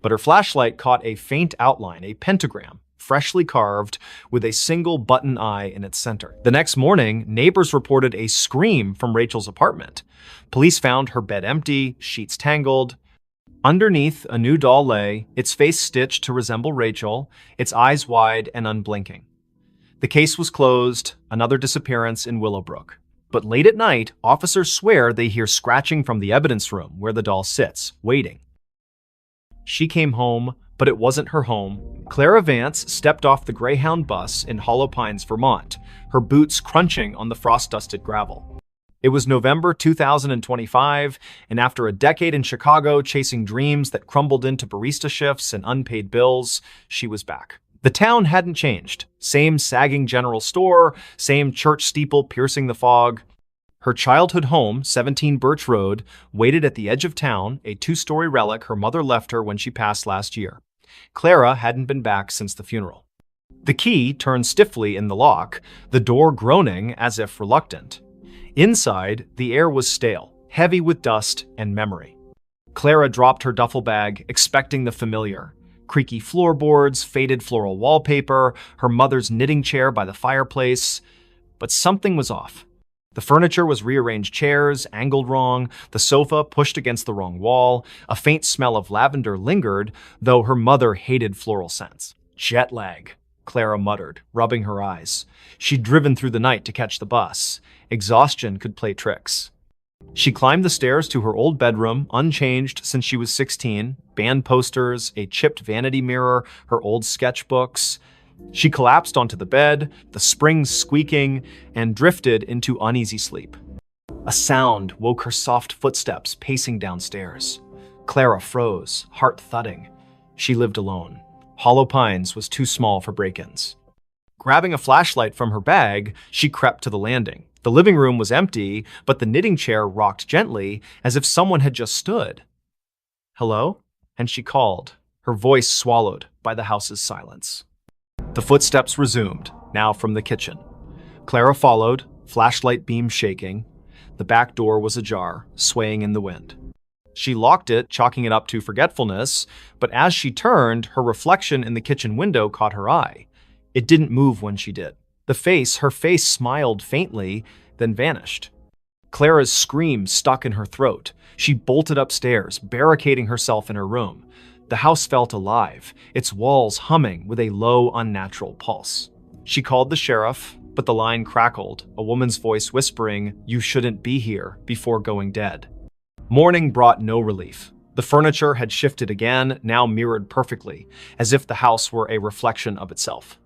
But her flashlight caught a faint outline, a pentagram, freshly carved, with a single button eye in its center. The next morning, neighbors reported a scream from Rachel's apartment. Police found her bed empty, sheets tangled. Underneath, a new doll lay, its face stitched to resemble Rachel, its eyes wide and unblinking. The case was closed, another disappearance in Willowbrook. But late at night, officers swear they hear scratching from the evidence room where the doll sits, waiting. She came home, but it wasn't her home. Clara Vance stepped off the Greyhound bus in Hollow Pines, Vermont, her boots crunching on the frost-dusted gravel. It was November 2025, and after a decade in Chicago chasing dreams that crumbled into barista shifts and unpaid bills, she was back. The town hadn't changed. Same sagging general store, same church steeple piercing the fog. Her childhood home, 17 Birch Road, waited at the edge of town, a 2-story relic her mother left her when she passed last year. Clara hadn't been back since the funeral. The key turned stiffly in the lock, the door groaning as if reluctant. Inside, the air was stale, heavy with dust and memory. Clara dropped her duffel bag, expecting the familiar. Creaky floorboards, faded floral wallpaper, her mother's knitting chair by the fireplace. But something was off. The furniture was rearranged chairs, angled wrong, the sofa pushed against the wrong wall. A faint smell of lavender lingered, though her mother hated floral scents. "Jet lag," Clara muttered, rubbing her eyes. She'd driven through the night to catch the bus. Exhaustion could play tricks. She climbed the stairs to her old bedroom, unchanged since she was 16, band posters, a chipped vanity mirror, her old sketchbooks. She collapsed onto the bed, the springs squeaking, and drifted into uneasy sleep. A sound woke her soft footsteps pacing downstairs. Clara froze, heart thudding. She lived alone. Hollow Pines was too small for break-ins. Grabbing a flashlight from her bag, she crept to the landing. The living room was empty, but the knitting chair rocked gently, as if someone had just stood. "Hello?" And she called, her voice swallowed by the house's silence. The footsteps resumed, now from the kitchen. Clara followed, flashlight beam shaking. The back door was ajar, swaying in the wind. She locked it, chalking it up to forgetfulness, but as she turned, her reflection in the kitchen window caught her eye. It didn't move when she did. Her face smiled faintly, then vanished. Clara's scream stuck in her throat. She bolted upstairs, barricading herself in her room. The house felt alive, its walls humming with a low, unnatural pulse. She called the sheriff, but the line crackled, a woman's voice whispering, "You shouldn't be here," before going dead. Morning brought no relief. The furniture had shifted again, now mirrored perfectly, as if the house were a reflection of itself.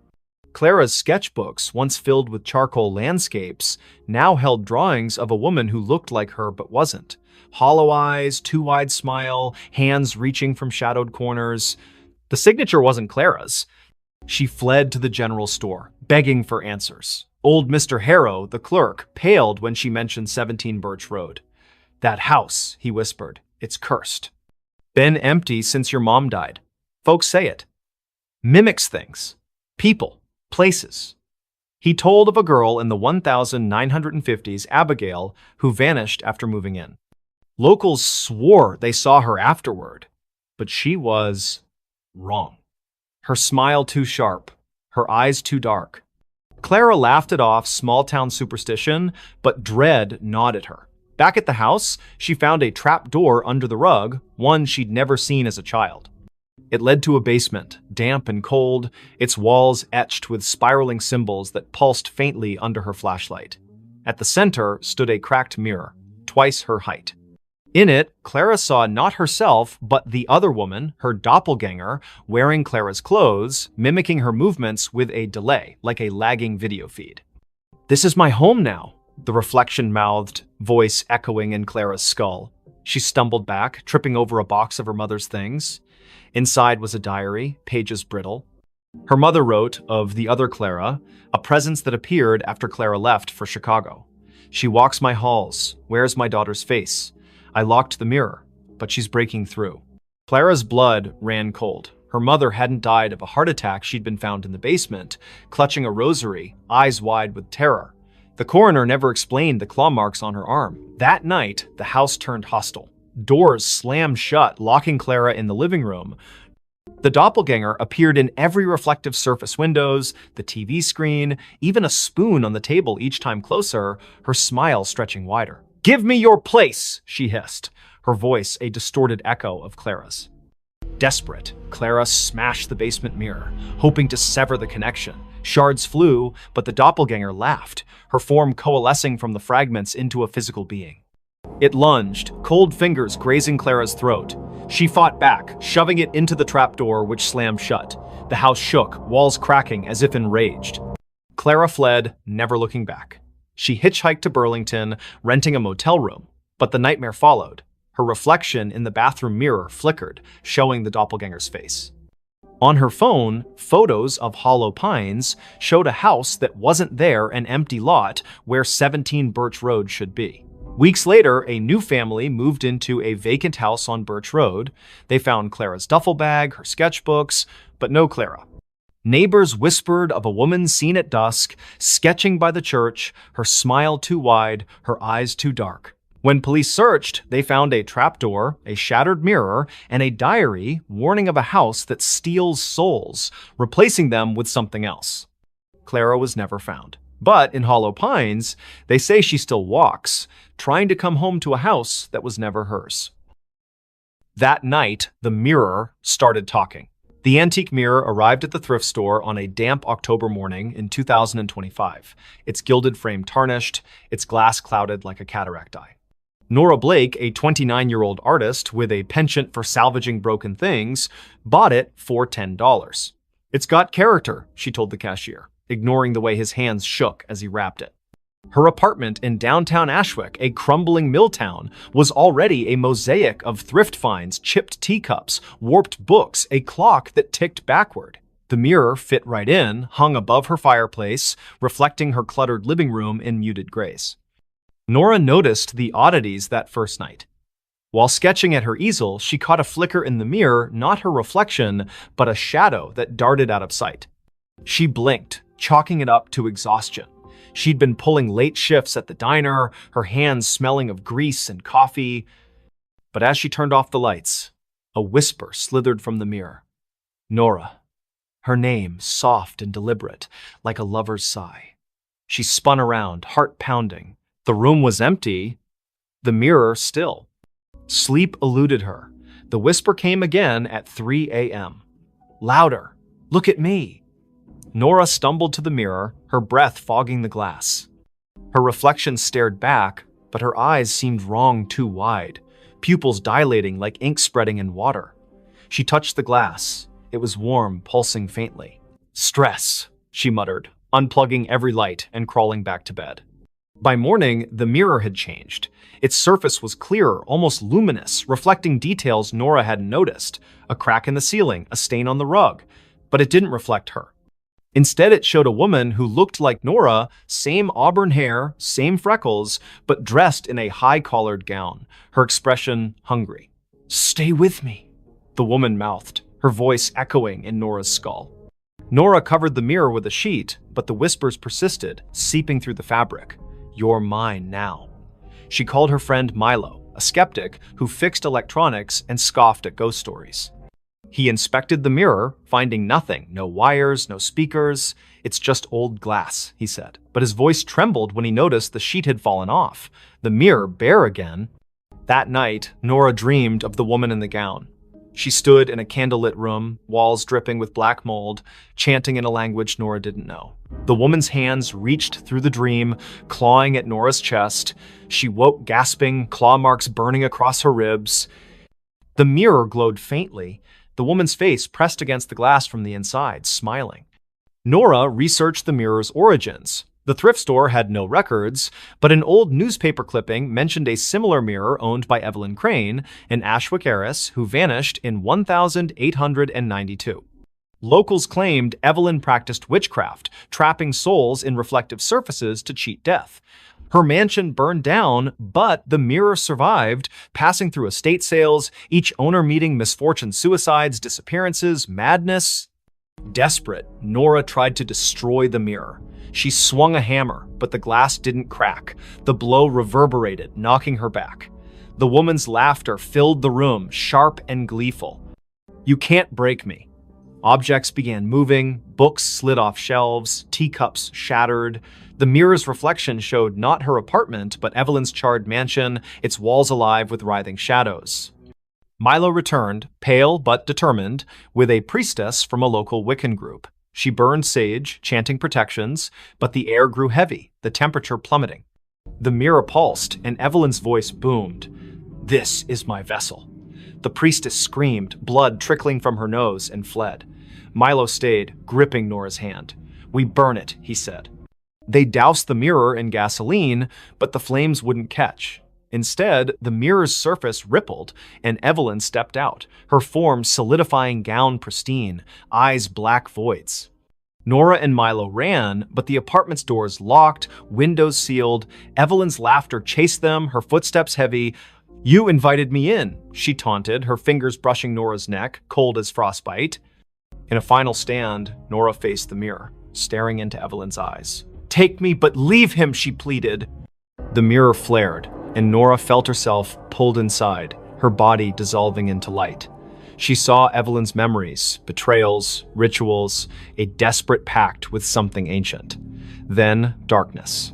Clara's sketchbooks, once filled with charcoal landscapes, now held drawings of a woman who looked like her but wasn't. Hollow eyes, too wide smile, hands reaching from shadowed corners. The signature wasn't Clara's. She fled to the general store, begging for answers. Old Mr. Harrow, the clerk, paled when she mentioned 17 Birch Road. "That house," he whispered, "it's cursed. Been empty since your mom died. Folks say it. Mimics things. People. Places." He told of a girl in the 1950s, Abigail, who vanished after moving in. Locals swore they saw her afterward, but she was wrong. Her smile too sharp, her eyes too dark. Clara laughed it off small-town superstition, but dread gnawed at her. Back at the house, she found a trap door under the rug, one she'd never seen as a child. It led to a basement, damp and cold, its walls etched with spiraling symbols that pulsed faintly under her flashlight. At the center stood a cracked mirror, twice her height. In it, Clara saw not herself, but the other woman, her doppelganger, wearing Clara's clothes, mimicking her movements with a delay, like a lagging video feed. "This is my home now," the reflection-mouthed, voice echoing in Clara's skull. She stumbled back, tripping over a box of her mother's things. Inside was a diary, pages brittle. Her mother wrote of the other Clara, a presence that appeared after Clara left for Chicago. "She walks my halls, wears my daughter's face. I locked the mirror, but she's breaking through." Clara's blood ran cold. Her mother hadn't died of a heart attack. She'd been found in the basement, clutching a rosary, eyes wide with terror. The coroner never explained the claw marks on her arm. That night, the house turned hostile. Doors slammed shut, locking Clara in the living room. The doppelganger appeared in every reflective surface: windows, the TV screen, even a spoon on the table each time closer, her smile stretching wider. "Give me your place," she hissed, her voice a distorted echo of Clara's. Desperate, Clara smashed the basement mirror, hoping to sever the connection. Shards flew, but the doppelganger laughed, her form coalescing from the fragments into a physical being. It lunged, cold fingers grazing Clara's throat. She fought back, shoving it into the trapdoor, which slammed shut. The house shook, walls cracking as if enraged. Clara fled, never looking back. She hitchhiked to Burlington, renting a motel room. But the nightmare followed. Her reflection in the bathroom mirror flickered, showing the doppelganger's face. On her phone, photos of Hollow Pines showed a house that wasn't there, an empty lot where 17 Birch Road should be. Weeks later, a new family moved into a vacant house on Birch Road. They found Clara's duffel bag, her sketchbooks, but no Clara. Neighbors whispered of a woman seen at dusk, sketching by the church, her smile too wide, her eyes too dark. When police searched, they found a trapdoor, a shattered mirror, and a diary warning of a house that steals souls, replacing them with something else. Clara was never found. But in Hollow Pines, they say she still walks, trying to come home to a house that was never hers. That night, the mirror started talking. The antique mirror arrived at the thrift store on a damp October morning in 2025, its gilded frame tarnished, its glass clouded like a cataract eye. Nora Blake, a 29-year-old artist with a penchant for salvaging broken things, bought it for $10. "It's got character," she told the cashier, ignoring the way his hands shook as he wrapped it. Her apartment in downtown Ashwick, a crumbling mill town, was already a mosaic of thrift finds, chipped teacups, warped books, a clock that ticked backward. The mirror fit right in, hung above her fireplace, reflecting her cluttered living room in muted grays. Nora noticed the oddities that first night. While sketching at her easel, she caught a flicker in the mirror, not her reflection, but a shadow that darted out of sight. She blinked, chalking it up to exhaustion. She'd been pulling late shifts at the diner, her hands smelling of grease and coffee. But as she turned off the lights, a whisper slithered from the mirror. "Nora." Her name, soft and deliberate, like a lover's sigh. She spun around, heart pounding. The room was empty, the mirror still. Sleep eluded her. The whisper came again at 3 a.m. Louder. "Look at me." Nora stumbled to the mirror, her breath fogging the glass. Her reflection stared back, but her eyes seemed wrong too wide, pupils dilating like ink spreading in water. She touched the glass. It was warm, pulsing faintly. "Stress," she muttered, unplugging every light and crawling back to bed. By morning, the mirror had changed. Its surface was clearer, almost luminous, reflecting details Nora hadn't noticed. A crack in the ceiling, a stain on the rug. But it didn't reflect her. Instead, it showed a woman who looked like Nora, same auburn hair, same freckles, but dressed in a high-collared gown, her expression hungry. "Stay with me," the woman mouthed, her voice echoing in Nora's skull. Nora covered the mirror with a sheet, but the whispers persisted, seeping through the fabric. "You're mine now." She called her friend Milo, a skeptic who fixed electronics and scoffed at ghost stories. He inspected the mirror, finding nothing, no wires, no speakers. "It's just old glass," he said, but his voice trembled when he noticed the sheet had fallen off, the mirror bare again. That night, Nora dreamed of the woman in the gown. She stood in a candlelit room, walls dripping with black mold, chanting in a language Nora didn't know. The woman's hands reached through the dream, clawing at Nora's chest. She woke gasping, claw marks burning across her ribs. The mirror glowed faintly, the woman's face pressed against the glass from the inside, smiling. Nora researched the mirror's origins. The thrift store had no records, but an old newspaper clipping mentioned a similar mirror owned by Evelyn Crane, an Ashwick heiress who vanished in 1892. Locals claimed Evelyn practiced witchcraft, trapping souls in reflective surfaces to cheat death. Her mansion burned down, but the mirror survived, passing through estate sales, each owner meeting misfortune, suicides, disappearances, madness. Desperate, Nora tried to destroy the mirror. She swung a hammer, but the glass didn't crack. The blow reverberated, knocking her back. The woman's laughter filled the room, sharp and gleeful. "You can't break me." Objects began moving, books slid off shelves, teacups shattered. The mirror's reflection showed not her apartment, but Evelyn's charred mansion, its walls alive with writhing shadows. Milo returned, pale but determined, with a priestess from a local Wiccan group. She burned sage, chanting protections, but the air grew heavy, the temperature plummeting. The mirror pulsed, and Evelyn's voice boomed. "This is my vessel." The priestess screamed, blood trickling from her nose, and fled. Milo stayed, gripping Nora's hand. "We burn it," he said. They doused the mirror in gasoline, but the flames wouldn't catch. Instead, the mirror's surface rippled, and Evelyn stepped out, her form solidifying, gown pristine, eyes black voids. Nora and Milo ran, but the apartment's doors locked, windows sealed. Evelyn's laughter chased them, her footsteps heavy. "You invited me in," she taunted, her fingers brushing Nora's neck, cold as frostbite. In a final stand, Nora faced the mirror, staring into Evelyn's eyes. "Take me, but leave him," she pleaded. The mirror flared, and Nora felt herself pulled inside, her body dissolving into light. She saw Evelyn's memories, betrayals, rituals, a desperate pact with something ancient. Then darkness.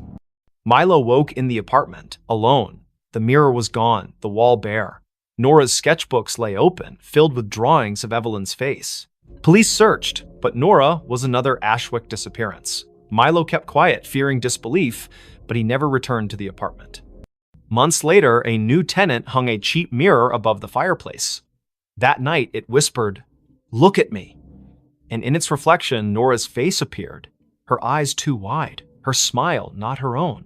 Milo woke in the apartment, alone. The mirror was gone, the wall bare. Nora's sketchbooks lay open, filled with drawings of Evelyn's face. Police searched, but Nora was another Ashwick disappearance. Milo kept quiet, fearing disbelief, but he never returned to the apartment. Months later, a new tenant hung a cheap mirror above the fireplace. That night, it whispered, "Look at me." And in its reflection, Nora's face appeared, her eyes too wide, her smile not her own.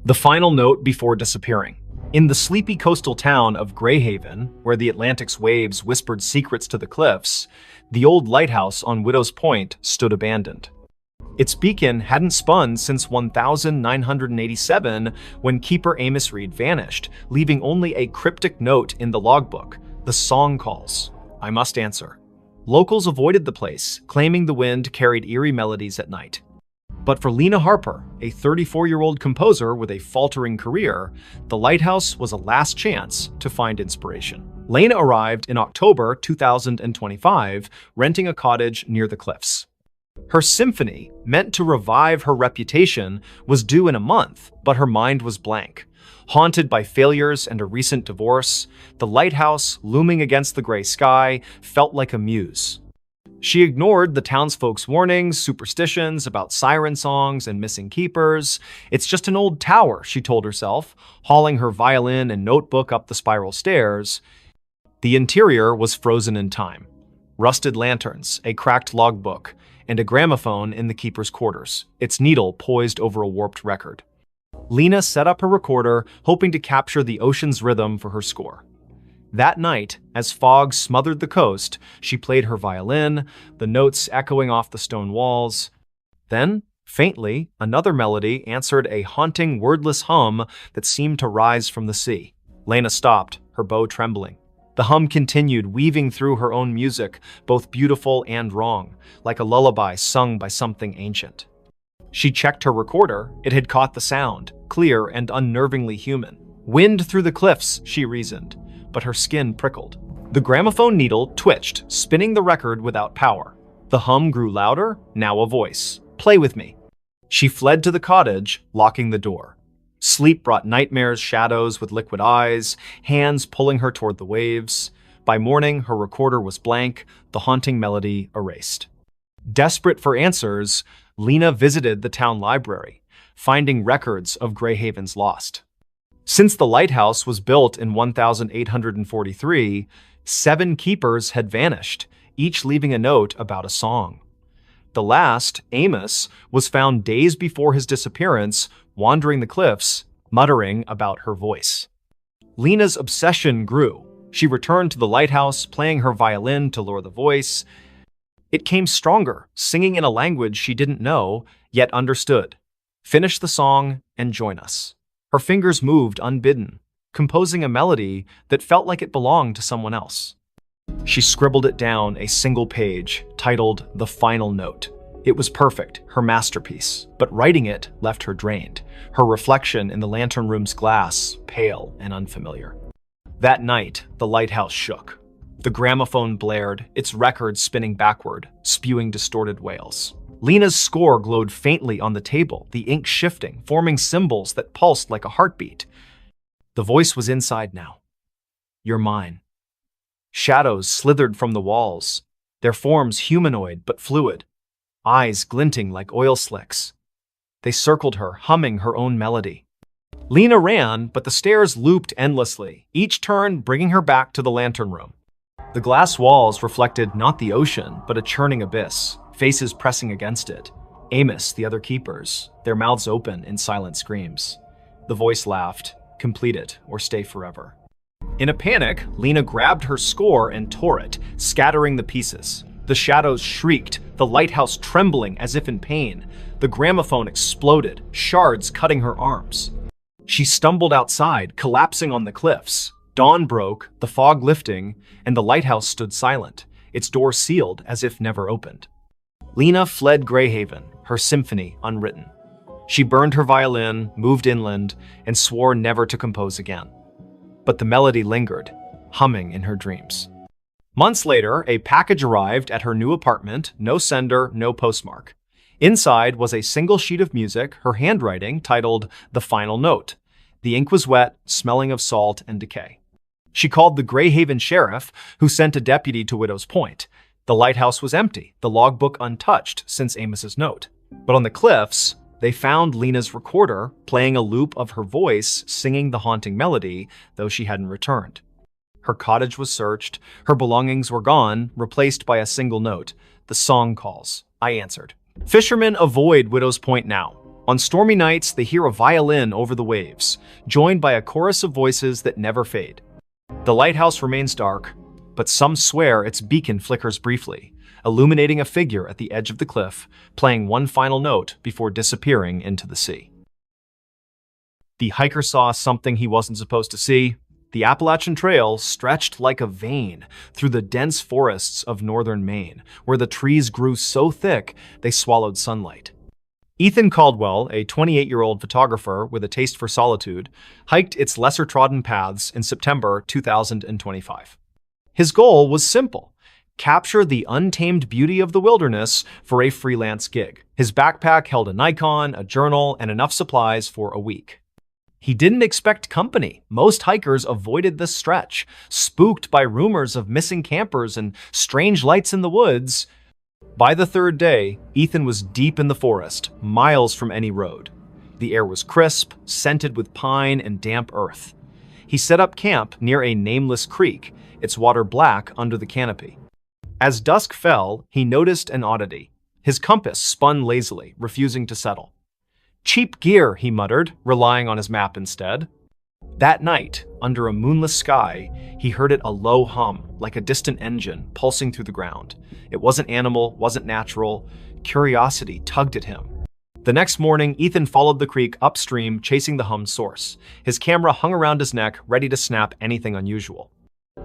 The final note before disappearing. In the sleepy coastal town of Greyhaven, where the Atlantic's waves whispered secrets to the cliffs, the old lighthouse on Widow's Point stood abandoned. Its beacon hadn't spun since 1987, when Keeper Amos Reed vanished, leaving only a cryptic note in the logbook. The song calls. I must answer. Locals avoided the place, claiming the wind carried eerie melodies at night. But for Lena Harper, a 34-year-old composer with a faltering career, the lighthouse was a last chance to find inspiration. Lena arrived in October 2025, renting a cottage near the cliffs. Her symphony, meant to revive her reputation, was due in a month, but her mind was blank. Haunted by failures and a recent divorce, the lighthouse, looming against the gray sky, felt like a muse. She ignored the townsfolk's warnings, superstitions about siren songs and missing keepers. It's just an old tower, she told herself, hauling her violin and notebook up the spiral stairs. The interior was frozen in time. Rusted lanterns, a cracked logbook, and a gramophone in the keeper's quarters, its needle poised over a warped record. Lena set up her recorder, hoping to capture the ocean's rhythm for her score. That night, as fog smothered the coast, she played her violin, the notes echoing off the stone walls. Then, faintly, another melody answered a haunting, wordless hum that seemed to rise from the sea. Lena stopped, her bow trembling. The hum continued, weaving through her own music, both beautiful and wrong, like a lullaby sung by something ancient. She checked her recorder. It had caught the sound, clear and unnervingly human. Wind through the cliffs, she reasoned, but her skin prickled. The gramophone needle twitched, spinning the record without power. The hum grew louder, now a voice. Play with me. She fled to the cottage, locking the door. Sleep brought nightmares, shadows with liquid eyes, hands pulling her toward the waves. By morning, her recorder was blank, the haunting melody erased. Desperate for answers, Lena visited the town library, finding records of Greyhaven's lost. Since the lighthouse was built in 1843, 7 keepers had vanished, each leaving a note about a song. The last, Amos, was found days before his disappearance, wandering the cliffs, muttering about her voice. Lena's obsession grew. She returned to the lighthouse, playing her violin to lure the voice. It came stronger, singing in a language she didn't know, yet understood. Finish the song and join us. Her fingers moved unbidden, composing a melody that felt like it belonged to someone else. She scribbled it down, a single page, titled The Final Note. It was perfect, her masterpiece, but writing it left her drained, her reflection in the lantern room's glass pale and unfamiliar. That night, the lighthouse shook. The gramophone blared, its record spinning backward, spewing distorted wails. Lena's score glowed faintly on the table, the ink shifting, forming symbols that pulsed like a heartbeat. The voice was inside now. You're mine. Shadows slithered from the walls, their forms humanoid but fluid, eyes glinting like oil slicks. They circled her, humming her own melody. Lena ran, but the stairs looped endlessly, each turn bringing her back to the lantern room. The glass walls reflected not the ocean, but a churning abyss, faces pressing against it. Amos, the other keepers, their mouths open in silent screams. The voice laughed, complete it or stay forever. In a panic, Lena grabbed her score and tore it, scattering the pieces. The shadows shrieked, the lighthouse trembling as if in pain. The gramophone exploded, shards cutting her arms. She stumbled outside, collapsing on the cliffs. Dawn broke, the fog lifting, and the lighthouse stood silent, its door sealed as if never opened. Lena fled Greyhaven, her symphony unwritten. She burned her violin, moved inland, and swore never to compose again. But the melody lingered, humming in her dreams. Months later, a package arrived at her new apartment, no sender, no postmark. Inside was a single sheet of music, her handwriting titled The Final Note. The ink was wet, smelling of salt and decay. She called the Greyhaven sheriff, who sent a deputy to Widow's Point. The lighthouse was empty, the logbook untouched since Amos's note. But on the cliffs, They found Lena's recorder, playing a loop of her voice singing the haunting melody, though she hadn't returned. Her cottage was searched, her belongings were gone, replaced by a single note. The song calls. I answered. Fishermen avoid Widow's Point now. On stormy nights, they hear a violin over the waves, joined by a chorus of voices that never fade. The lighthouse remains dark, but some swear its beacon flickers briefly, illuminating a figure at the edge of the cliff, playing one final note before disappearing into the sea. The hiker saw something he wasn't supposed to see. The Appalachian Trail stretched like a vein through the dense forests of northern Maine, where the trees grew so thick they swallowed sunlight. Ethan Caldwell, a 28-year-old photographer with a taste for solitude, hiked its lesser-trodden paths in September 2025. His goal was simple: capture the untamed beauty of the wilderness for a freelance gig. His backpack held a Nikon, a journal, and enough supplies for a week. He didn't expect company. Most hikers avoided this stretch, spooked by rumors of missing campers and strange lights in the woods. By the third day, Ethan was deep in the forest, miles from any road. The air was crisp, scented with pine and damp earth. He set up camp near a nameless creek, its water black under the canopy. As dusk fell, he noticed an oddity. His compass spun lazily, refusing to settle. Cheap gear, he muttered, relying on his map instead. That night, under a moonless sky, he heard it a low hum, like a distant engine, pulsing through the ground. It wasn't animal, wasn't natural. Curiosity tugged at him. The next morning, Ethan followed the creek upstream, chasing the hum's source. His camera hung around his neck, ready to snap anything unusual.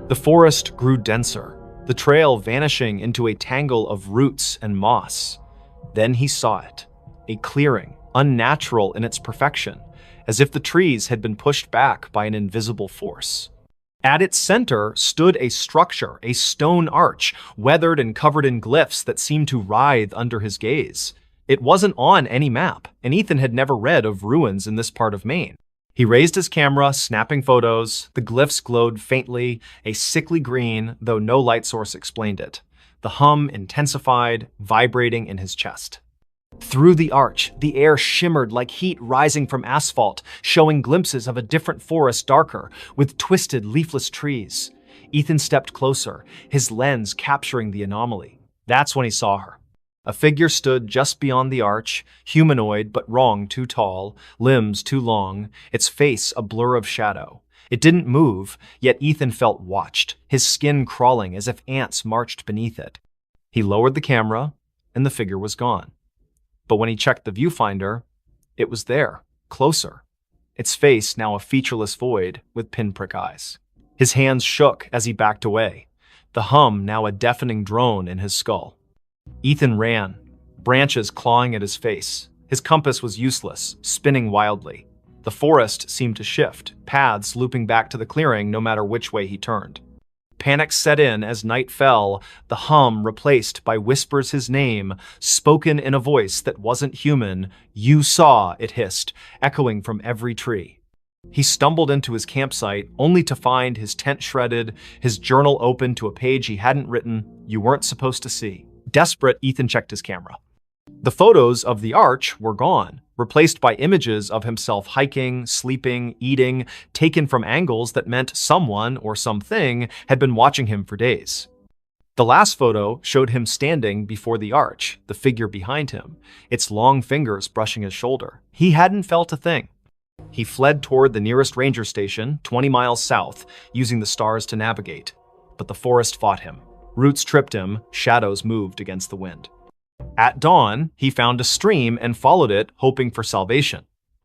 The forest grew denser, the trail vanishing into a tangle of roots and moss. Then he saw it, a clearing, unnatural in its perfection, as if the trees had been pushed back by an invisible force. At its center stood a structure, a stone arch, weathered and covered in glyphs that seemed to writhe under his gaze. It wasn't on any map, and Ethan had never read of ruins in this part of Maine. He raised his camera, snapping photos. The glyphs glowed faintly, a sickly green, though no light source explained it. The hum intensified, vibrating in his chest. Through the arch, the air shimmered like heat rising from asphalt, showing glimpses of a different forest, darker, with twisted, leafless trees. Ethan stepped closer, his lens capturing the anomaly. That's when he saw her. A figure stood just beyond the arch, humanoid but wrong, too tall, limbs too long, its face a blur of shadow. It didn't move, yet Ethan felt watched, his skin crawling as if ants marched beneath it. He lowered the camera, and the figure was gone. But when he checked the viewfinder, it was there, closer. Its face now a featureless void with pinprick eyes. His hands shook as he backed away, the hum now a deafening drone in his skull. Ethan ran, branches clawing at his face. His compass was useless, spinning wildly. The forest seemed to shift, paths looping back to the clearing no matter which way he turned. Panic set in as night fell, the hum replaced by whispers his name, spoken in a voice that wasn't human. You saw, it hissed, echoing from every tree. He stumbled into his campsite, only to find his tent shredded, his journal open to a page he hadn't written. You weren't supposed to see. Desperate, Ethan checked his camera. The photos of the arch were gone, replaced by images of himself hiking, sleeping, eating, taken from angles that meant someone or something had been watching him for days. The last photo showed him standing before the arch, the figure behind him, its long fingers brushing his shoulder. He hadn't felt a thing. He fled toward the nearest ranger station, 20 miles south, using the stars to navigate. But the forest fought him. Roots tripped him, shadows moved against the wind. At dawn, he found a stream and followed it, hoping for salvation.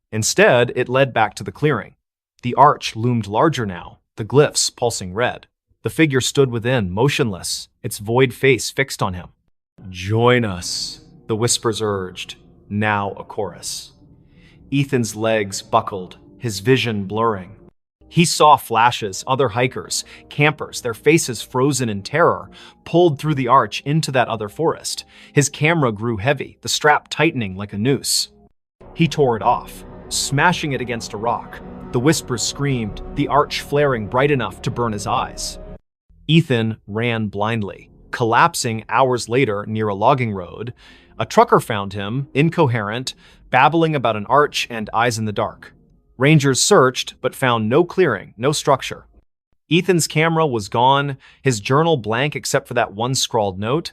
Instead, it led back to the clearing. The arch loomed larger now, the glyphs pulsing red. The figure stood within, motionless, its void face fixed on him. Join us, the whispers urged, now a chorus. Ethan's legs buckled, his vision blurring. He saw flashes, other hikers, campers, their faces frozen in terror, pulled through the arch into that other forest. His camera grew heavy, the strap tightening like a noose. He tore it off, smashing it against a rock. The whispers screamed, the arch flaring bright enough to burn his eyes. Ethan ran blindly. collapsing hours later near a logging road. A trucker found him, incoherent, babbling about an arch and eyes in the dark. Rangers searched, but found no clearing, no structure. Ethan's camera was gone, his journal blank except for that one scrawled note.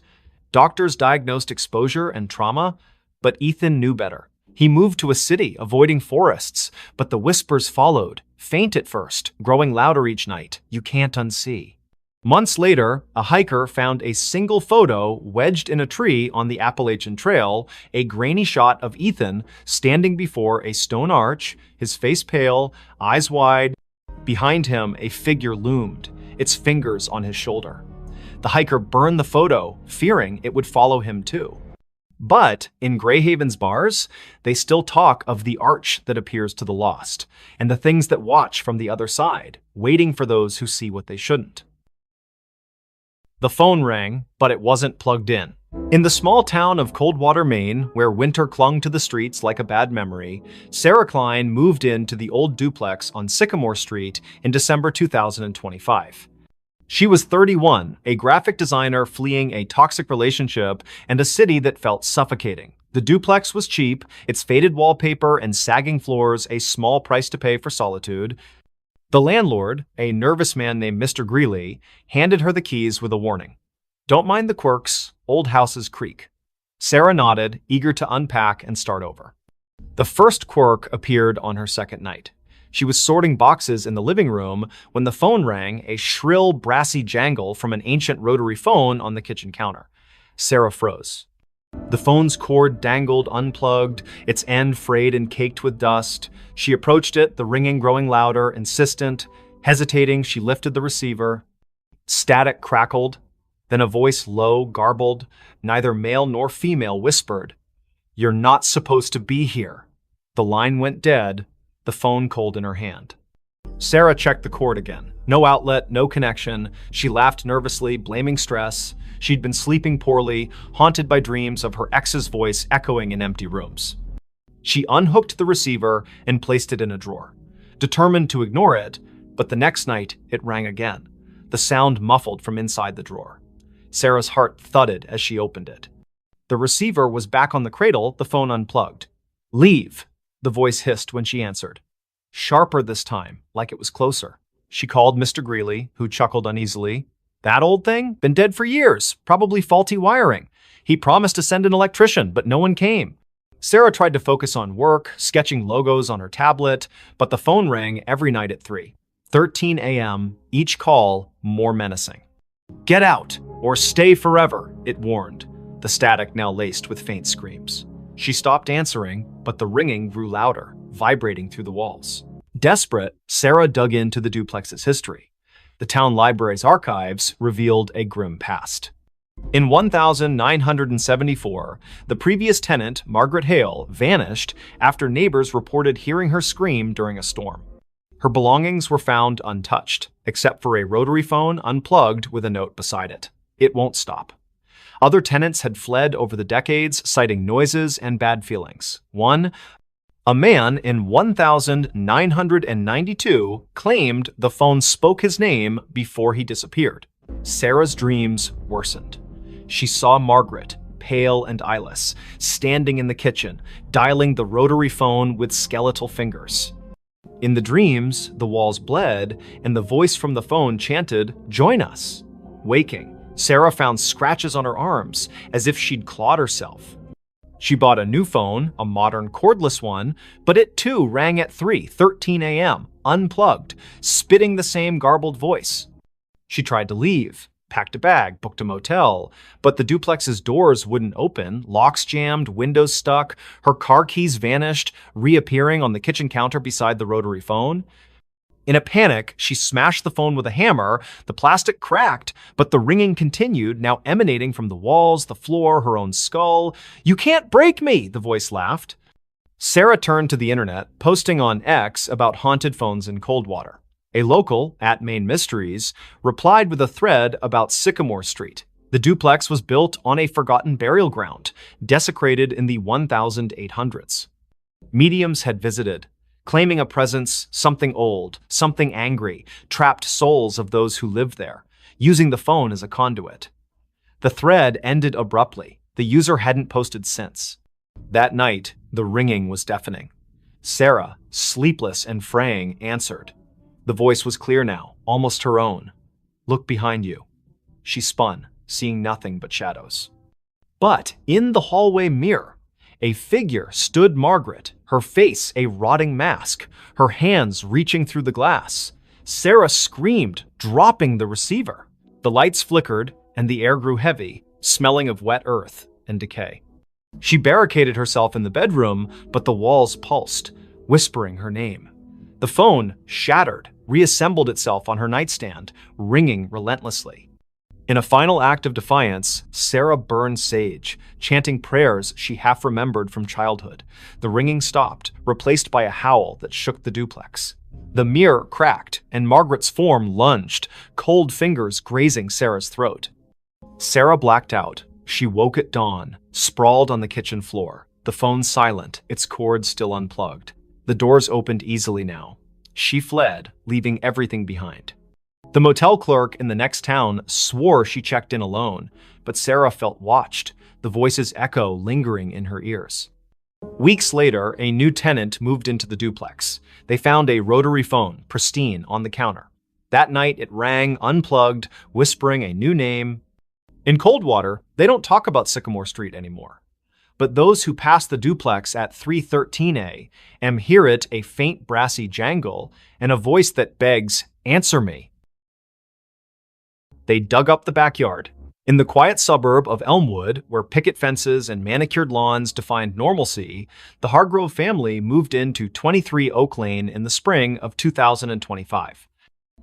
Doctors diagnosed exposure and trauma, but Ethan knew better. He moved to a city, avoiding forests, but the whispers followed, faint at first, growing louder each night. You can't unsee. Months later, a hiker found a single photo wedged in a tree on the Appalachian Trail, a grainy shot of Ethan standing before a stone arch, his face pale, eyes wide. Behind him, a figure loomed, its fingers on his shoulder. The hiker burned the photo, fearing it would follow him too. But in Greyhaven's bars, they still talk of the arch that appears to the lost, and the things that watch from the other side, waiting for those who see what they shouldn't. The phone rang, but it wasn't plugged in. In the small town of Coldwater, Maine, where winter clung to the streets like a bad memory, Sarah Klein moved into the old duplex on Sycamore Street in December 2025. She was 31, a graphic designer fleeing a toxic relationship and a city that felt suffocating. The duplex was cheap, its faded wallpaper and sagging floors a small price to pay for solitude. The landlord, a nervous man named Mr. Greeley, handed her the keys with a warning. Don't mind the quirks, old houses creak. Sarah nodded, eager to unpack and start over. The first quirk appeared on her second night. She was sorting boxes in the living room when the phone rang, a shrill, brassy jangle from an ancient rotary phone on the kitchen counter. Sarah froze. The phone's cord dangled unplugged, its end frayed and caked with dust. She approached it, the ringing growing louder, insistent. Hesitating, she lifted the receiver. Static crackled. Then a voice, low, garbled, neither male nor female, whispered, "You're not supposed to be here." The line went dead, the phone cold in her hand. Sarah checked the cord again. No outlet, no connection. She laughed nervously, blaming stress. She'd been sleeping poorly, haunted by dreams of her ex's voice echoing in empty rooms. She unhooked the receiver and placed it in a drawer, determined to ignore it, but the next night it rang again, the sound muffled from inside the drawer. Sarah's heart thudded as she opened it. The receiver was back on the cradle, the phone unplugged. "Leave," the voice hissed when she answered. Sharper this time, like it was closer. She called Mr. Greeley, who chuckled uneasily. "That old thing? Been dead for years. Probably faulty wiring. He promised to send an electrician, but no one came." Sarah tried to focus on work, sketching logos on her tablet, but the phone rang every night at 3:13 a.m., each call more menacing. "Get out, or stay forever," it warned, the static now laced with faint screams. She stopped answering, but the ringing grew louder, vibrating through the walls. Desperate, Sarah dug into the duplex's history. The town library's archives revealed a grim past. In 1974, the previous tenant, Margaret Hale, vanished after neighbors reported hearing her scream during a storm. Her belongings were found untouched, except for a rotary phone unplugged with a note beside it. It won't stop. Other tenants had fled over the decades, citing noises and bad feelings. A man in 1992 claimed the phone spoke his name before he disappeared. Sarah's dreams worsened. She saw Margaret, pale and eyeless, standing in the kitchen, dialing the rotary phone with skeletal fingers. In the dreams, the walls bled, and the voice from the phone chanted, "Join us." Waking, Sarah found scratches on her arms, as if she'd clawed herself. She bought a new phone, a modern cordless one, but it too rang at 3:13 a.m., unplugged, spitting the same garbled voice. She tried to leave, packed a bag, booked a motel, but the duplex's doors wouldn't open, locks jammed, windows stuck, her car keys vanished, reappearing on the kitchen counter beside the rotary phone. In a panic, she smashed the phone with a hammer. The plastic cracked, but the ringing continued, now emanating from the walls, the floor, her own skull. "You can't break me," the voice laughed. Sarah turned to the internet, posting on X about haunted phones in Coldwater. A local, @MainMysteries, replied with a thread about Sycamore Street. The duplex was built on a forgotten burial ground, desecrated in the 1800s. Mediums had visited, claiming a presence, something old, something angry, trapped souls of those who lived there, using the phone as a conduit. The thread ended abruptly. The user hadn't posted since. That night, the ringing was deafening. Sarah, sleepless and fraying, answered. The voice was clear now, almost her own. "Look behind you." She spun, seeing nothing but shadows. But in the hallway mirror, a figure stood Margaret, her face a rotting mask, her hands reaching through the glass. Sarah screamed, dropping the receiver. The lights flickered, and the air grew heavy, smelling of wet earth and decay. She barricaded herself in the bedroom, but the walls pulsed, whispering her name. The phone, shattered, reassembled itself on her nightstand, ringing relentlessly. In a final act of defiance, Sarah burned sage, chanting prayers she half remembered from childhood. The ringing stopped, replaced by a howl that shook the duplex. The mirror cracked, and Margaret's form lunged, cold fingers grazing Sarah's throat. Sarah blacked out. She woke at dawn, sprawled on the kitchen floor, the phone silent, its cord still unplugged. The doors opened easily now. She fled, leaving everything behind. The motel clerk in the next town swore she checked in alone, but Sarah felt watched, the voice's echo lingering in her ears. Weeks later, a new tenant moved into the duplex. They found a rotary phone, pristine, on the counter. That night, it rang, unplugged, whispering a new name. In Coldwater, they don't talk about Sycamore Street anymore. But those who pass the duplex at 313 A.M. hear it, a faint brassy jangle, and a voice that begs, "Answer me." They dug up the backyard. In the quiet suburb of Elmwood, where picket fences and manicured lawns defined normalcy, the Hargrove family moved into 23 Oak Lane in the spring of 2025.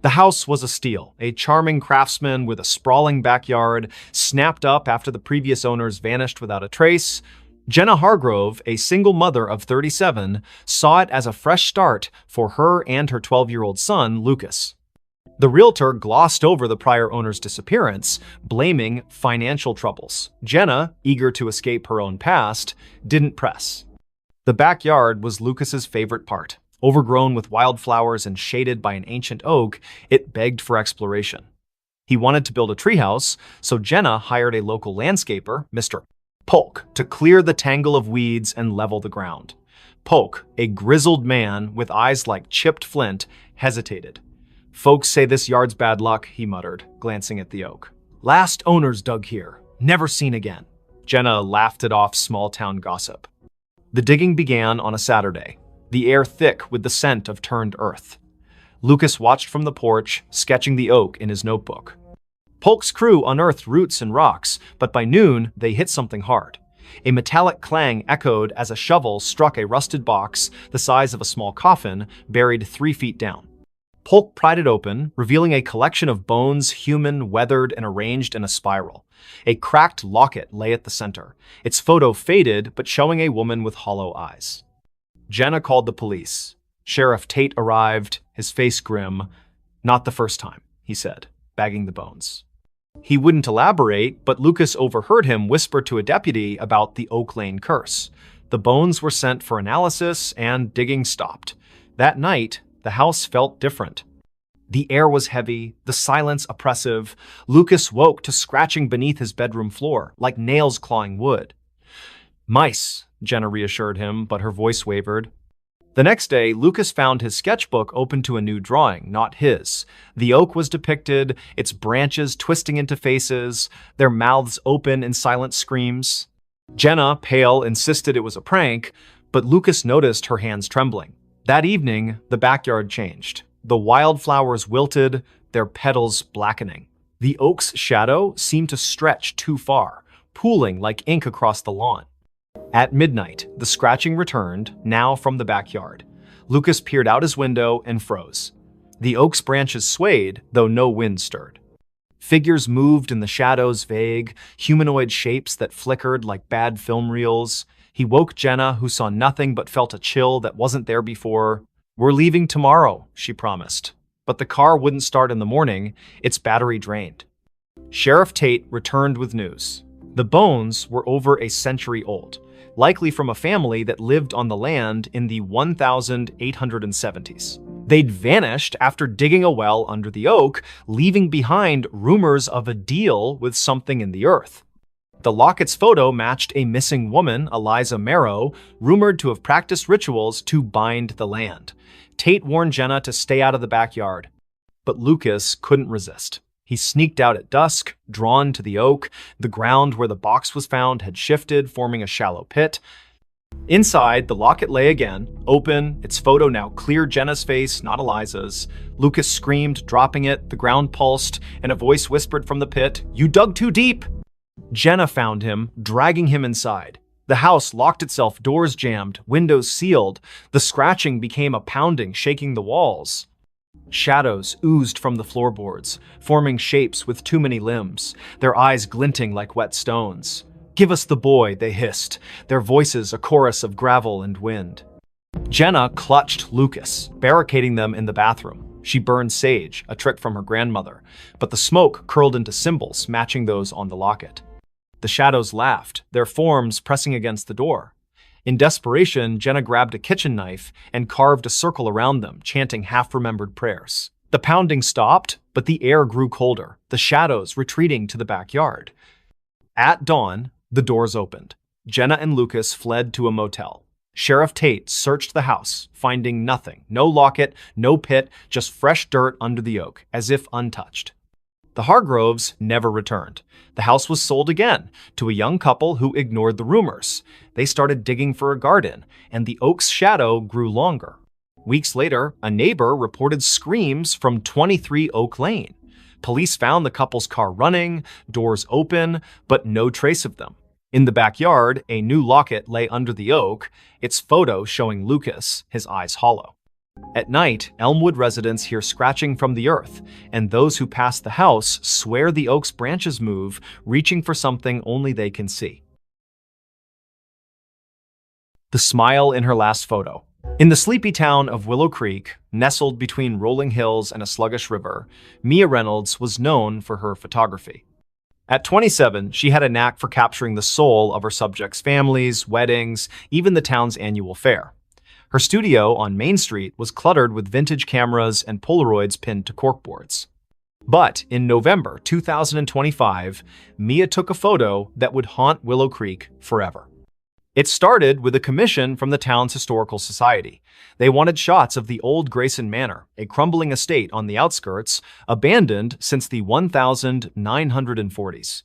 The house was a steal, a charming craftsman with a sprawling backyard, snapped up after the previous owners vanished without a trace. Jenna Hargrove, a single mother of 37, saw it as a fresh start for her and her 12-year-old son, Lucas. The realtor glossed over the prior owner's disappearance, blaming financial troubles. Jenna, eager to escape her own past, didn't press. The backyard was Lucas's favorite part. Overgrown with wildflowers and shaded by an ancient oak, it begged for exploration. He wanted to build a treehouse, so Jenna hired a local landscaper, Mr. Polk, to clear the tangle of weeds and level the ground. Polk, a grizzled man with eyes like chipped flint, hesitated. "Folks say this yard's bad luck," he muttered, glancing at the oak. "Last owners dug here. Never seen again." Jenna laughed it off small-town gossip. The digging began on a Saturday, the air thick with the scent of turned earth. Lucas watched from the porch, sketching the oak in his notebook. Polk's crew unearthed roots and rocks, but by noon, they hit something hard. A metallic clang echoed as a shovel struck a rusted box the size of a small coffin, buried 3 feet down. Polk pried it open, revealing a collection of bones, human, weathered, and arranged in a spiral. A cracked locket lay at the center, its photo faded but showing a woman with hollow eyes. Jenna called the police. Sheriff Tate arrived, his face grim. "Not the first time," he said, bagging the bones. He wouldn't elaborate, but Lucas overheard him whisper to a deputy about the Oak Lane curse. The bones were sent for analysis, and digging stopped. That night, the house felt different. The air was heavy, the silence oppressive. Lucas woke to scratching beneath his bedroom floor, like nails clawing wood. "Mice," Jenna reassured him, but her voice wavered. The next day, Lucas found his sketchbook open to a new drawing, not his. The oak was depicted, its branches twisting into faces, their mouths open in silent screams. Jenna, pale, insisted it was a prank, but Lucas noticed her hands trembling. That evening, the backyard changed. The wildflowers wilted, their petals blackening. The oak's shadow seemed to stretch too far, pooling like ink across the lawn. At midnight, the scratching returned, now from the backyard. Lucas peered out his window and froze. The oak's branches swayed, though no wind stirred. Figures moved in the shadows, vague, humanoid shapes that flickered like bad film reels. He woke Jenna, who saw nothing but felt a chill that wasn't there before. "We're leaving tomorrow," she promised. But the car wouldn't start in the morning, its battery drained. Sheriff Tate returned with news. The bones were over a century old, likely from a family that lived on the land in the 1870s. They'd vanished after digging a well under the oak, leaving behind rumors of a deal with something in the earth. The locket's photo matched a missing woman, Eliza Marrow, rumored to have practiced rituals to bind the land. Tate warned Jenna to stay out of the backyard, but Lucas couldn't resist. He sneaked out at dusk, drawn to the oak. The ground where the box was found had shifted, forming a shallow pit. Inside, the locket lay again, open, its photo now clear Jenna's face, not Eliza's. Lucas screamed, dropping it, the ground pulsed, and a voice whispered from the pit, "You dug too deep!" Jenna found him, dragging him inside. The house locked itself, doors jammed, windows sealed. The scratching became a pounding, shaking the walls. Shadows oozed from the floorboards, forming shapes with too many limbs, their eyes glinting like wet stones. "Give us the boy," they hissed, their voices a chorus of gravel and wind. Jenna clutched Lucas, barricading them in the bathroom. She burned sage, a trick from her grandmother, but the smoke curled into symbols matching those on the locket. The shadows laughed, their forms pressing against the door. In desperation, Jenna grabbed a kitchen knife and carved a circle around them, chanting half-remembered prayers. The pounding stopped, but the air grew colder, the shadows retreating to the backyard. At dawn, the doors opened. Jenna and Lucas fled to a motel. Sheriff Tate searched the house, finding nothing. No locket, no pit, just fresh dirt under the oak, as if untouched. The Hargroves never returned. The house was sold again to a young couple who ignored the rumors. They started digging for a garden, and the oak's shadow grew longer. Weeks later, a neighbor reported screams from 23 Oak Lane. Police found the couple's car running, doors open, but no trace of them. In the backyard, a new locket lay under the oak, its photo showing Lucas, his eyes hollow. At night, Elmwood residents hear scratching from the earth, and those who pass the house swear the oak's branches move, reaching for something only they can see. The smile in her last photo. In the sleepy town of Willow Creek, nestled between rolling hills and a sluggish river, Mia Reynolds was known for her photography. At 27, she had a knack for capturing the soul of her subjects' families, weddings, even the town's annual fair. Her studio on Main Street was cluttered with vintage cameras and Polaroids pinned to corkboards. But in November 2025, Mia took a photo that would haunt Willow Creek forever. It started with a commission from the town's historical society. They wanted shots of the old Grayson Manor, a crumbling estate on the outskirts, abandoned since the 1940s.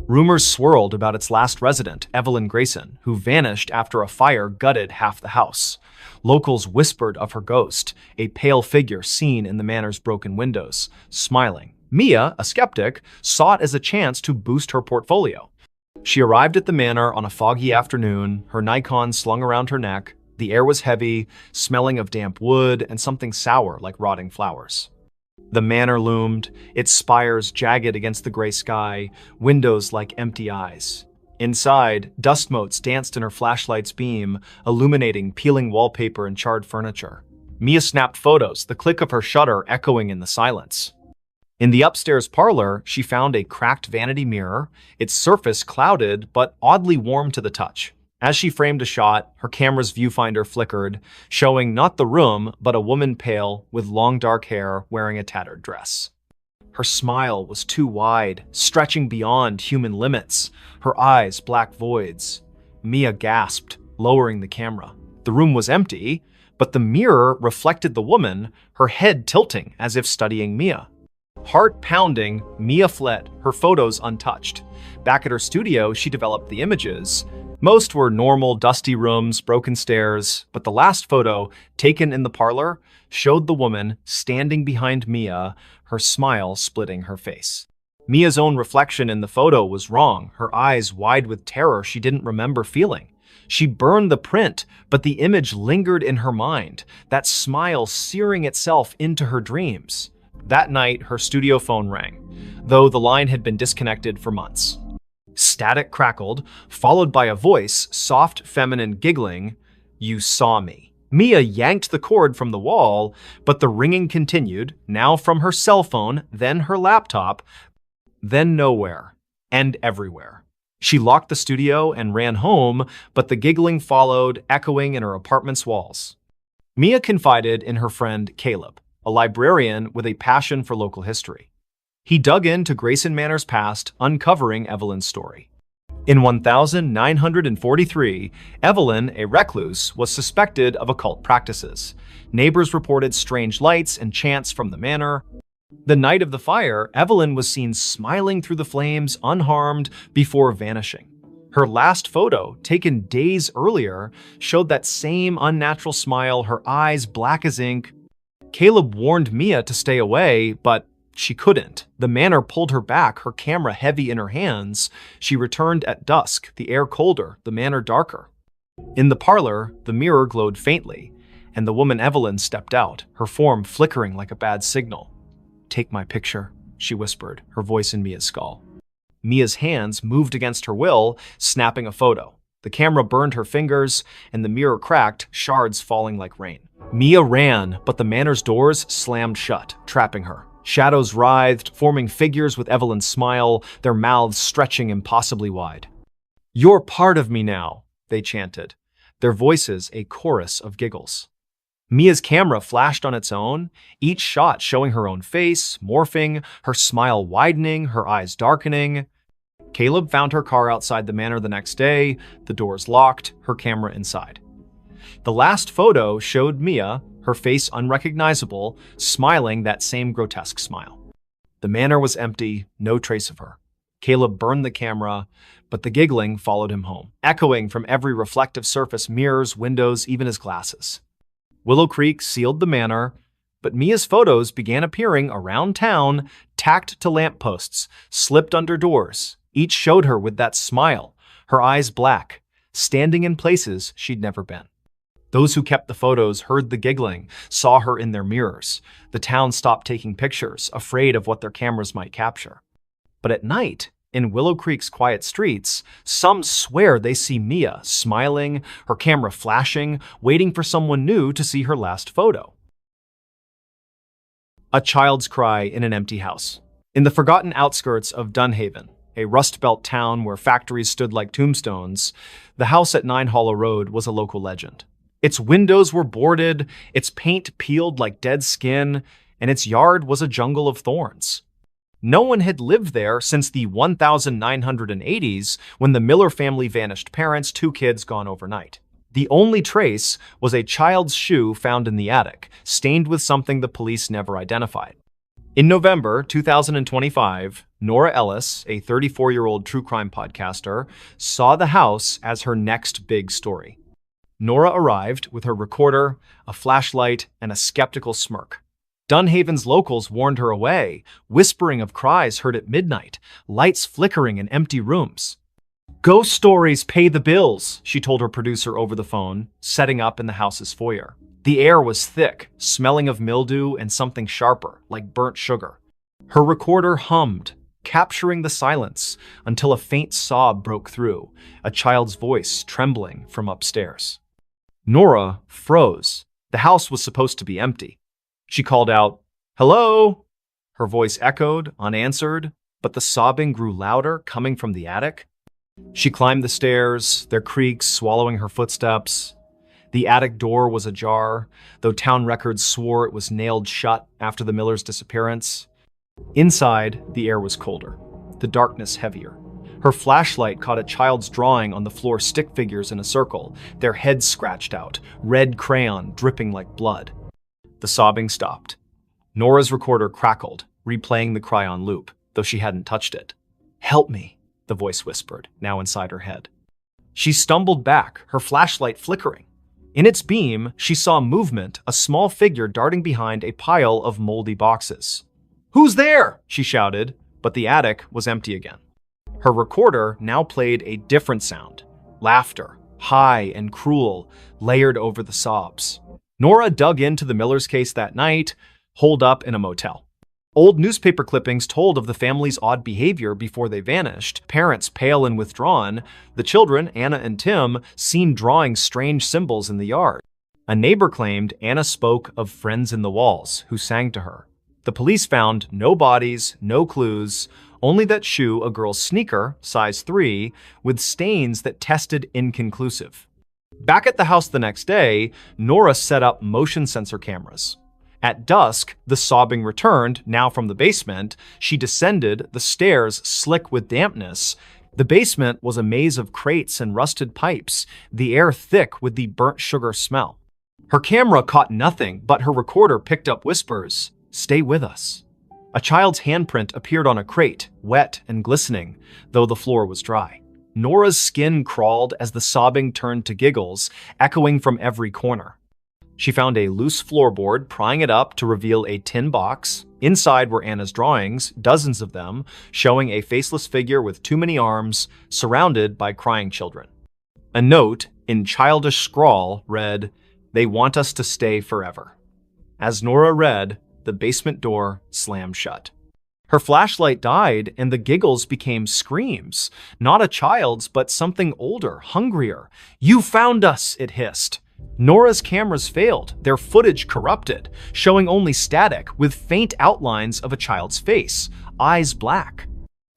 Rumors swirled about its last resident, Evelyn Grayson, who vanished after a fire gutted half the house. Locals whispered of her ghost, a pale figure seen in the manor's broken windows, smiling. Mia, a skeptic, saw it as a chance to boost her portfolio. She arrived at the manor on a foggy afternoon, her Nikon slung around her neck. The air was heavy, smelling of damp wood and something sour like rotting flowers. The manor loomed, its spires jagged against the gray sky, windows like empty eyes. Inside, dust motes danced in her flashlight's beam, illuminating peeling wallpaper and charred furniture. Mia snapped photos, the click of her shutter echoing in the silence. In the upstairs parlor, she found a cracked vanity mirror, its surface clouded but oddly warm to the touch. As she framed a shot, her camera's viewfinder flickered, showing not the room, but a woman pale, with long dark hair, wearing a tattered dress. Her smile was too wide, stretching beyond human limits, her eyes black voids. Mia gasped, lowering the camera. The room was empty, but the mirror reflected the woman, her head tilting as if studying Mia. Heart pounding, Mia fled, her photos untouched. Back at her studio, she developed the images. Most were normal, dusty rooms, broken stairs, but the last photo, taken in the parlor, showed the woman standing behind Mia, her smile splitting her face. Mia's own reflection in the photo was wrong, her eyes wide with terror she didn't remember feeling. She burned the print, but the image lingered in her mind, that smile searing itself into her dreams. That night, her studio phone rang, though the line had been disconnected for months. Static crackled, followed by a voice, soft, feminine, giggling, "You saw me." Mia yanked the cord from the wall, but the ringing continued, now from her cell phone, then her laptop, then nowhere, and everywhere. She locked the studio and ran home, but the giggling followed, echoing in her apartment's walls. Mia confided in her friend Caleb, a librarian with a passion for local history. He dug into Grayson Manor's past, uncovering Evelyn's story. In 1943, Evelyn, a recluse, was suspected of occult practices. Neighbors reported strange lights and chants from the manor. The night of the fire, Evelyn was seen smiling through the flames, unharmed, before vanishing. Her last photo, taken days earlier, showed that same unnatural smile, her eyes black as ink. Caleb warned Mia to stay away, but she couldn't. The manor pulled her back, her camera heavy in her hands. She returned at dusk, the air colder, the manor darker. In the parlor, the mirror glowed faintly, and the woman Evelyn stepped out, her form flickering like a bad signal. "Take my picture," she whispered, her voice in Mia's skull. Mia's hands moved against her will, snapping a photo. The camera burned her fingers, and the mirror cracked, shards falling like rain. Mia ran, but the manor's doors slammed shut, trapping her. Shadows writhed, forming figures with Evelyn's smile, their mouths stretching impossibly wide. "You're part of me now," they chanted, their voices a chorus of giggles. Mia's camera flashed on its own, each shot showing her own face, morphing, her smile widening, her eyes darkening. Caleb found her car outside the manor the next day, the doors locked, her camera inside. The last photo showed Mia, her face unrecognizable, smiling that same grotesque smile. The manor was empty, no trace of her. Caleb burned the camera, but the giggling followed him home, echoing from every reflective surface, mirrors, windows, even his glasses. Willow Creek sealed the manor, but Mia's photos began appearing around town, tacked to lampposts, slipped under doors. Each showed her with that smile, her eyes black, standing in places she'd never been. Those who kept the photos heard the giggling, saw her in their mirrors. The town stopped taking pictures, afraid of what their cameras might capture. But at night, in Willow Creek's quiet streets, some swear they see Mia smiling, her camera flashing, waiting for someone new to see her last photo. A child's cry in an empty house. In the forgotten outskirts of Dunhaven, a Rust Belt town where factories stood like tombstones, the house at 9 Hollow Road was a local legend. Its windows were boarded, its paint peeled like dead skin, and its yard was a jungle of thorns. No one had lived there since the 1980s, when the Miller family vanished, parents, 2 kids gone overnight. The only trace was a child's shoe found in the attic, stained with something the police never identified. In November 2025, Nora Ellis, a 34-year-old true crime podcaster, saw the house as her next big story. Nora arrived with her recorder, a flashlight, and a skeptical smirk. Dunhaven's locals warned her away, whispering of cries heard at midnight, lights flickering in empty rooms. "Ghost stories pay the bills," she told her producer over the phone, setting up in the house's foyer. The air was thick, smelling of mildew and something sharper, like burnt sugar. Her recorder hummed, capturing the silence until a faint sob broke through, a child's voice trembling from upstairs. Nora froze. The house was supposed to be empty. She called out, "Hello?" Her voice echoed, unanswered, but the sobbing grew louder, coming from the attic. She climbed the stairs, their creaks swallowing her footsteps. The attic door was ajar, though town records swore it was nailed shut after the Millers' disappearance. Inside, the air was colder, the darkness heavier. Her flashlight caught a child's drawing on the floor, stick figures in a circle, their heads scratched out, red crayon dripping like blood. The sobbing stopped. Nora's recorder crackled, replaying the cry on loop, though she hadn't touched it. "Help me," the voice whispered, now inside her head. She stumbled back, her flashlight flickering. In its beam, she saw movement, a small figure darting behind a pile of moldy boxes. "Who's there?" she shouted, but the attic was empty again. Her recorder now played a different sound, laughter, high and cruel, layered over the sobs. Nora dug into the Millers' case that night, holed up in a motel. Old newspaper clippings told of the family's odd behavior before they vanished, parents pale and withdrawn, the children, Anna and Tim, seen drawing strange symbols in the yard. A neighbor claimed Anna spoke of friends in the walls who sang to her. The police found no bodies, no clues, only that shoe, a girl's sneaker, size 3, with stains that tested inconclusive. Back at the house the next day, Nora set up motion sensor cameras. At dusk, the sobbing returned, now from the basement. She descended, the stairs slick with dampness. The basement was a maze of crates and rusted pipes, the air thick with the burnt sugar smell. Her camera caught nothing, but her recorder picked up whispers. "Stay with us." A child's handprint appeared on a crate, wet and glistening, though the floor was dry. Nora's skin crawled as the sobbing turned to giggles, echoing from every corner. She found a loose floorboard, prying it up to reveal a tin box. Inside were Anna's drawings, dozens of them, showing a faceless figure with too many arms, surrounded by crying children. A note, in childish scrawl, read, "They want us to stay forever." As Nora read, the basement door slammed shut. Her flashlight died, and the giggles became screams. Not a child's, but something older, hungrier. "You found us!" it hissed. Nora's cameras failed, their footage corrupted, showing only static with faint outlines of a child's face, eyes black.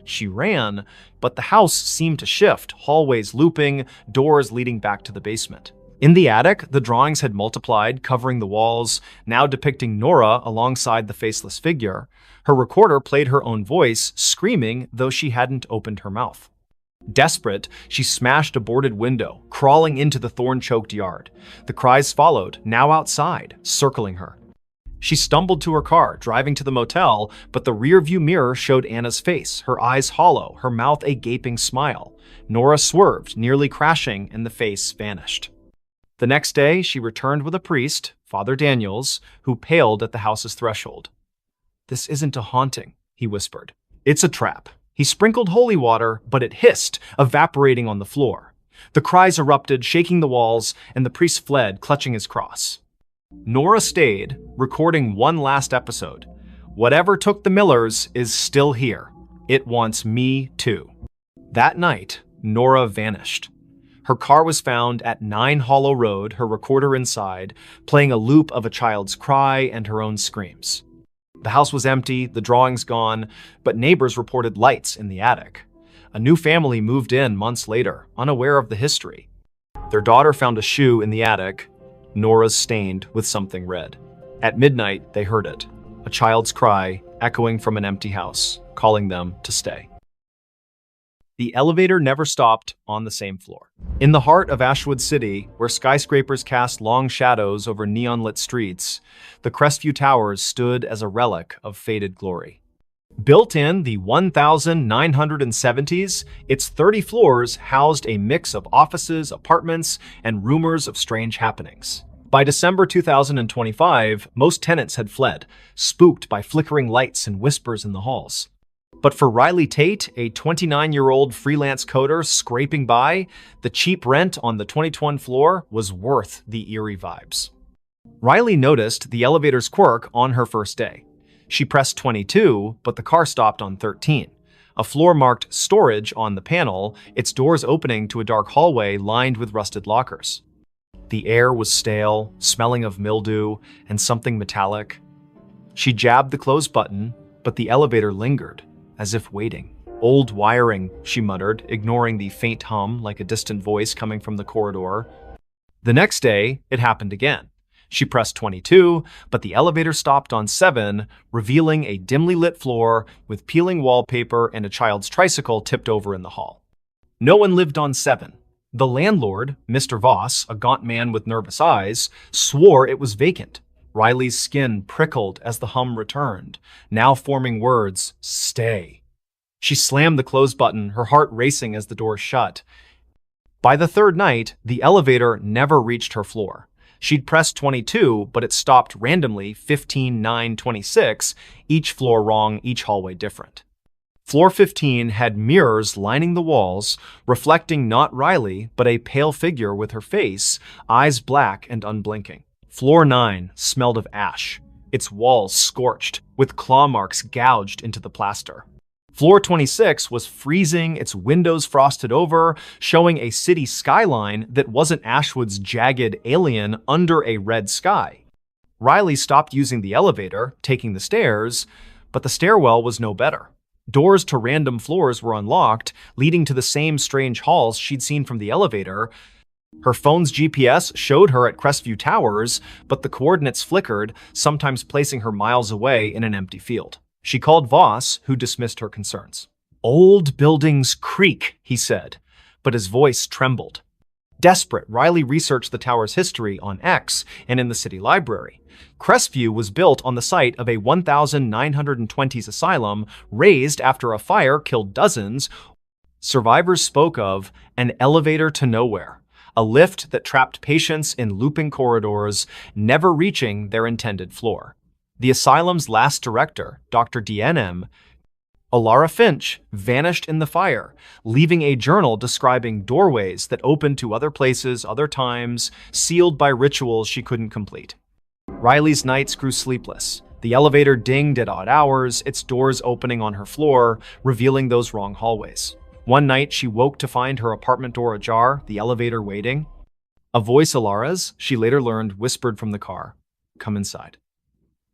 She ran, but the house seemed to shift, hallways looping, doors leading back to the basement. In the attic, the drawings had multiplied, covering the walls, now depicting Nora alongside the faceless figure. Her recorder played her own voice, screaming, though she hadn't opened her mouth. Desperate, she smashed a boarded window, crawling into the thorn-choked yard. The cries followed, now outside, circling her. She stumbled to her car, driving to the motel, but the rearview mirror showed Anna's face, her eyes hollow, her mouth a gaping smile. Nora swerved, nearly crashing, and the face vanished. The next day, she returned with a priest, Father Daniels, who paled at the house's threshold. "This isn't a haunting," he whispered. "It's a trap." He sprinkled holy water, but it hissed, evaporating on the floor. The cries erupted, shaking the walls, and the priest fled, clutching his cross. Nora stayed, recording one last episode. "Whatever took the Millers is still here. It wants me too." That night, Nora vanished. Her car was found at 9 Hollow Road, her recorder inside, playing a loop of a child's cry and her own screams. The house was empty, the drawings gone, but neighbors reported lights in the attic. A new family moved in months later, unaware of the history. Their daughter found a shoe in the attic, Nora's stained with something red. At midnight, they heard it, a child's cry echoing from an empty house, calling them to stay. The elevator never stopped on the same floor. In the heart of Ashwood City, where skyscrapers cast long shadows over neon-lit streets, the Crestview Towers stood as a relic of faded glory. Built in the 1970s, its 30 floors housed a mix of offices, apartments, and rumors of strange happenings. By December 2025, most tenants had fled, spooked by flickering lights and whispers in the halls. But for Riley Tate, a 29-year-old freelance coder scraping by, the cheap rent on the 2021 floor was worth the eerie vibes. Riley noticed the elevator's quirk on her first day. She pressed 22, but the car stopped on 13. A floor marked storage on the panel, its doors opening to a dark hallway lined with rusted lockers. The air was stale, smelling of mildew and something metallic. She jabbed the close button, but the elevator lingered, as if waiting. "Old wiring," she muttered, ignoring the faint hum like a distant voice coming from the corridor. The next day, it happened again. She pressed 22, but the elevator stopped on 7, revealing a dimly lit floor with peeling wallpaper and a child's tricycle tipped over in the hall. No one lived on 7. The landlord, Mr. Voss, a gaunt man with nervous eyes, swore it was vacant. Riley's skin prickled as the hum returned, now forming words, "Stay." She slammed the close button, her heart racing as the door shut. By the third night, the elevator never reached her floor. She'd pressed 22, but it stopped randomly 15, 9, 26, each floor wrong, each hallway different. Floor 15 had mirrors lining the walls, reflecting not Riley, but a pale figure with her face, eyes black and unblinking. Floor 9 smelled of ash, its walls scorched, with claw marks gouged into the plaster. Floor 26 was freezing, its windows frosted over, showing a city skyline that wasn't Ashwood's jagged alien under a red sky. Riley stopped using the elevator, taking the stairs, but the stairwell was no better. Doors to random floors were unlocked, leading to the same strange halls she'd seen from the elevator. Her phone's GPS showed her at Crestview Towers, but the coordinates flickered, sometimes placing her miles away in an empty field. She called Voss, who dismissed her concerns. "Old buildings creak," he said, but his voice trembled. Desperate, Riley researched the tower's history on X and in the city library. Crestview was built on the site of a 1920s asylum razed after a fire killed dozens. Survivors spoke of an elevator to nowhere, a lift that trapped patients in looping corridors, never reaching their intended floor. The asylum's last director, Dr. DNM, Alara Finch, vanished in the fire, leaving a journal describing doorways that opened to other places, other times, sealed by rituals she couldn't complete. Riley's nights grew sleepless. The elevator dinged at odd hours, its doors opening on her floor, revealing those wrong hallways. One night, she woke to find her apartment door ajar, the elevator waiting. A voice, Alara's, she later learned, whispered from the car, "Come inside."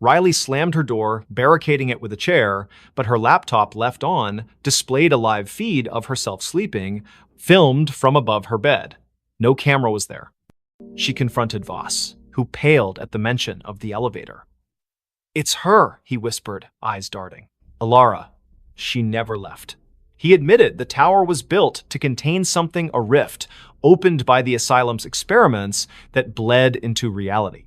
Riley slammed her door, barricading it with a chair, but her laptop left on displayed a live feed of herself sleeping, filmed from above her bed. No camera was there. She confronted Voss, who paled at the mention of the elevator. "It's her," he whispered, eyes darting. "Alara, she never left." He admitted the tower was built to contain something, a rift, opened by the asylum's experiments that bled into reality.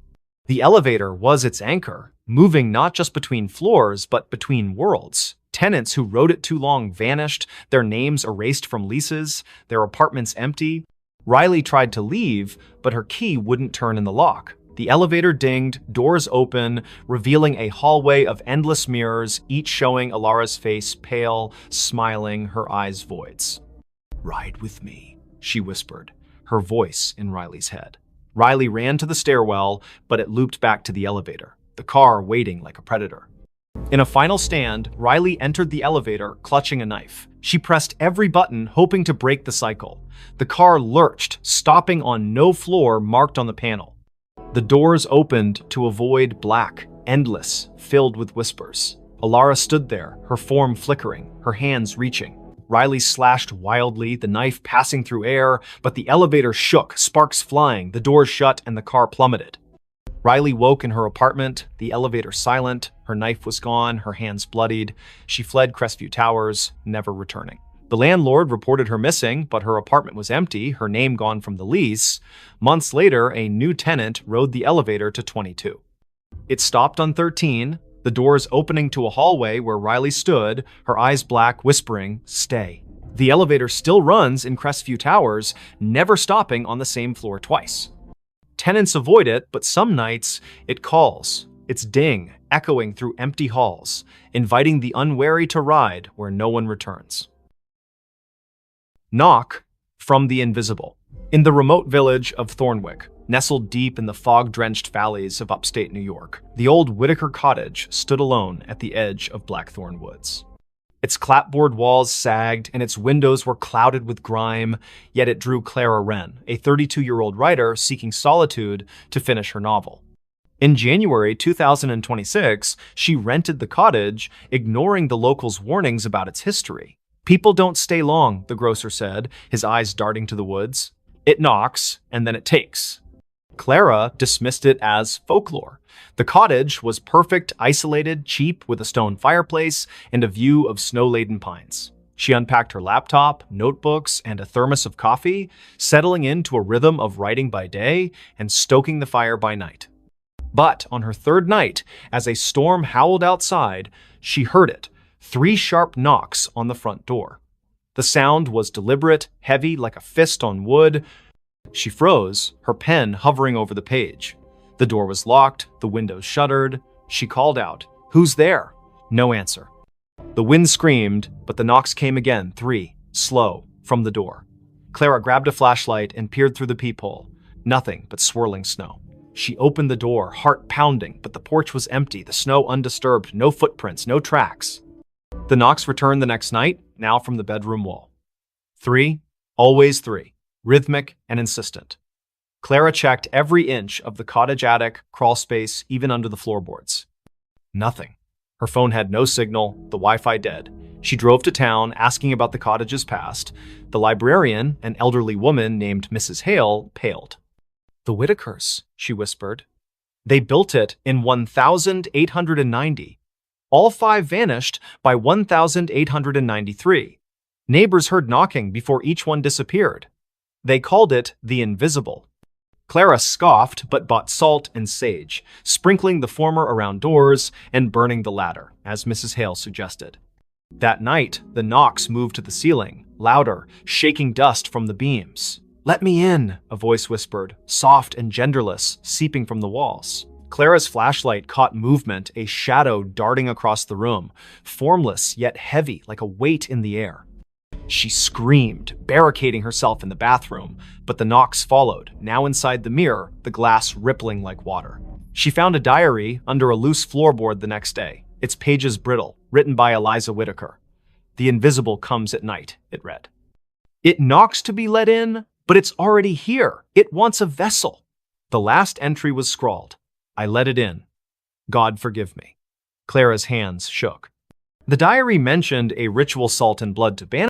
The elevator was its anchor, moving not just between floors, but between worlds. Tenants who rode it too long vanished, their names erased from leases, their apartments empty. Riley tried to leave, but her key wouldn't turn in the lock. The elevator dinged, doors open, revealing a hallway of endless mirrors, each showing Alara's face pale, smiling, her eyes voids. "Ride with me," she whispered, her voice in Riley's head. Riley ran to the stairwell, but it looped back to the elevator, the car waiting like a predator. In a final stand, Riley entered the elevator, clutching a knife. She pressed every button, hoping to break the cycle. The car lurched, stopping on no floor marked on the panel. The doors opened to a void black, endless, filled with whispers. Alara stood there, her form flickering, her hands reaching. Riley slashed wildly, the knife passing through air, but the elevator shook, sparks flying, the doors shut, and the car plummeted. Riley woke in her apartment, the elevator silent, her knife was gone, her hands bloodied. She fled Crestview Towers, never returning. The landlord reported her missing, but her apartment was empty, her name gone from the lease. Months later, a new tenant rode the elevator to 22. It stopped on 13, the doors opening to a hallway where Riley stood, her eyes black, whispering, "Stay." The elevator still runs in Crestview Towers, never stopping on the same floor twice. Tenants avoid it, but some nights it calls, its ding echoing through empty halls, inviting the unwary to ride where no one returns. Knock from the invisible. In the remote village of Thornwick, nestled deep in the fog-drenched valleys of upstate New York, the old Whitaker cottage stood alone at the edge of Blackthorn Woods. Its clapboard walls sagged and its windows were clouded with grime, yet it drew Clara Wren, a 32-year-old writer seeking solitude to finish her novel. In January 2026, she rented the cottage, ignoring the locals' warnings about its history. "People don't stay long," the grocer said, his eyes darting to the woods. "It knocks, and then it takes." Clara dismissed it as folklore. The cottage was perfect, isolated, cheap, with a stone fireplace and a view of snow-laden pines. She unpacked her laptop, notebooks, and a thermos of coffee, settling into a rhythm of writing by day and stoking the fire by night. But on her third night, as a storm howled outside, she heard it, 3 sharp knocks on the front door. The sound was deliberate, heavy like a fist on wood. She froze, her pen hovering over the page. The door was locked, the windows shuttered. She called out, "Who's there?" No answer. The wind screamed, but the knocks came again, 3, slow, from the door. Clara grabbed a flashlight and peered through the peephole. Nothing but swirling snow. She opened the door, heart pounding, but the porch was empty, the snow undisturbed, no footprints, no tracks. The knocks returned the next night, now from the bedroom wall. 3, always 3, rhythmic and insistent. Clara checked every inch of the cottage attic, crawl space, even under the floorboards. Nothing. Her phone had no signal, the Wi-Fi dead. She drove to town, asking about the cottage's past. The librarian, an elderly woman named Mrs. Hale, paled. "The Whitakers," she whispered. "They built it in 1890. All five vanished by 1893. Neighbors heard knocking before each one disappeared. They called it the Invisible." Clara scoffed but bought salt and sage, sprinkling the former around doors and burning the latter, as Mrs. Hale suggested. That night, the knocks moved to the ceiling, louder, shaking dust from the beams. "Let me in," a voice whispered, soft and genderless, seeping from the walls. Clara's flashlight caught movement, a shadow darting across the room, formless yet heavy like a weight in the air. She screamed, barricading herself in the bathroom, but the knocks followed, now inside the mirror, the glass rippling like water. She found a diary under a loose floorboard the next day, its pages brittle, written by Eliza Whitaker. "The invisible comes at night," it read. "It knocks to be let in, but it's already here. It wants a vessel." The last entry was scrawled, "I let it in. God forgive me." Clara's hands shook. The diary mentioned a ritual salt and blood to banish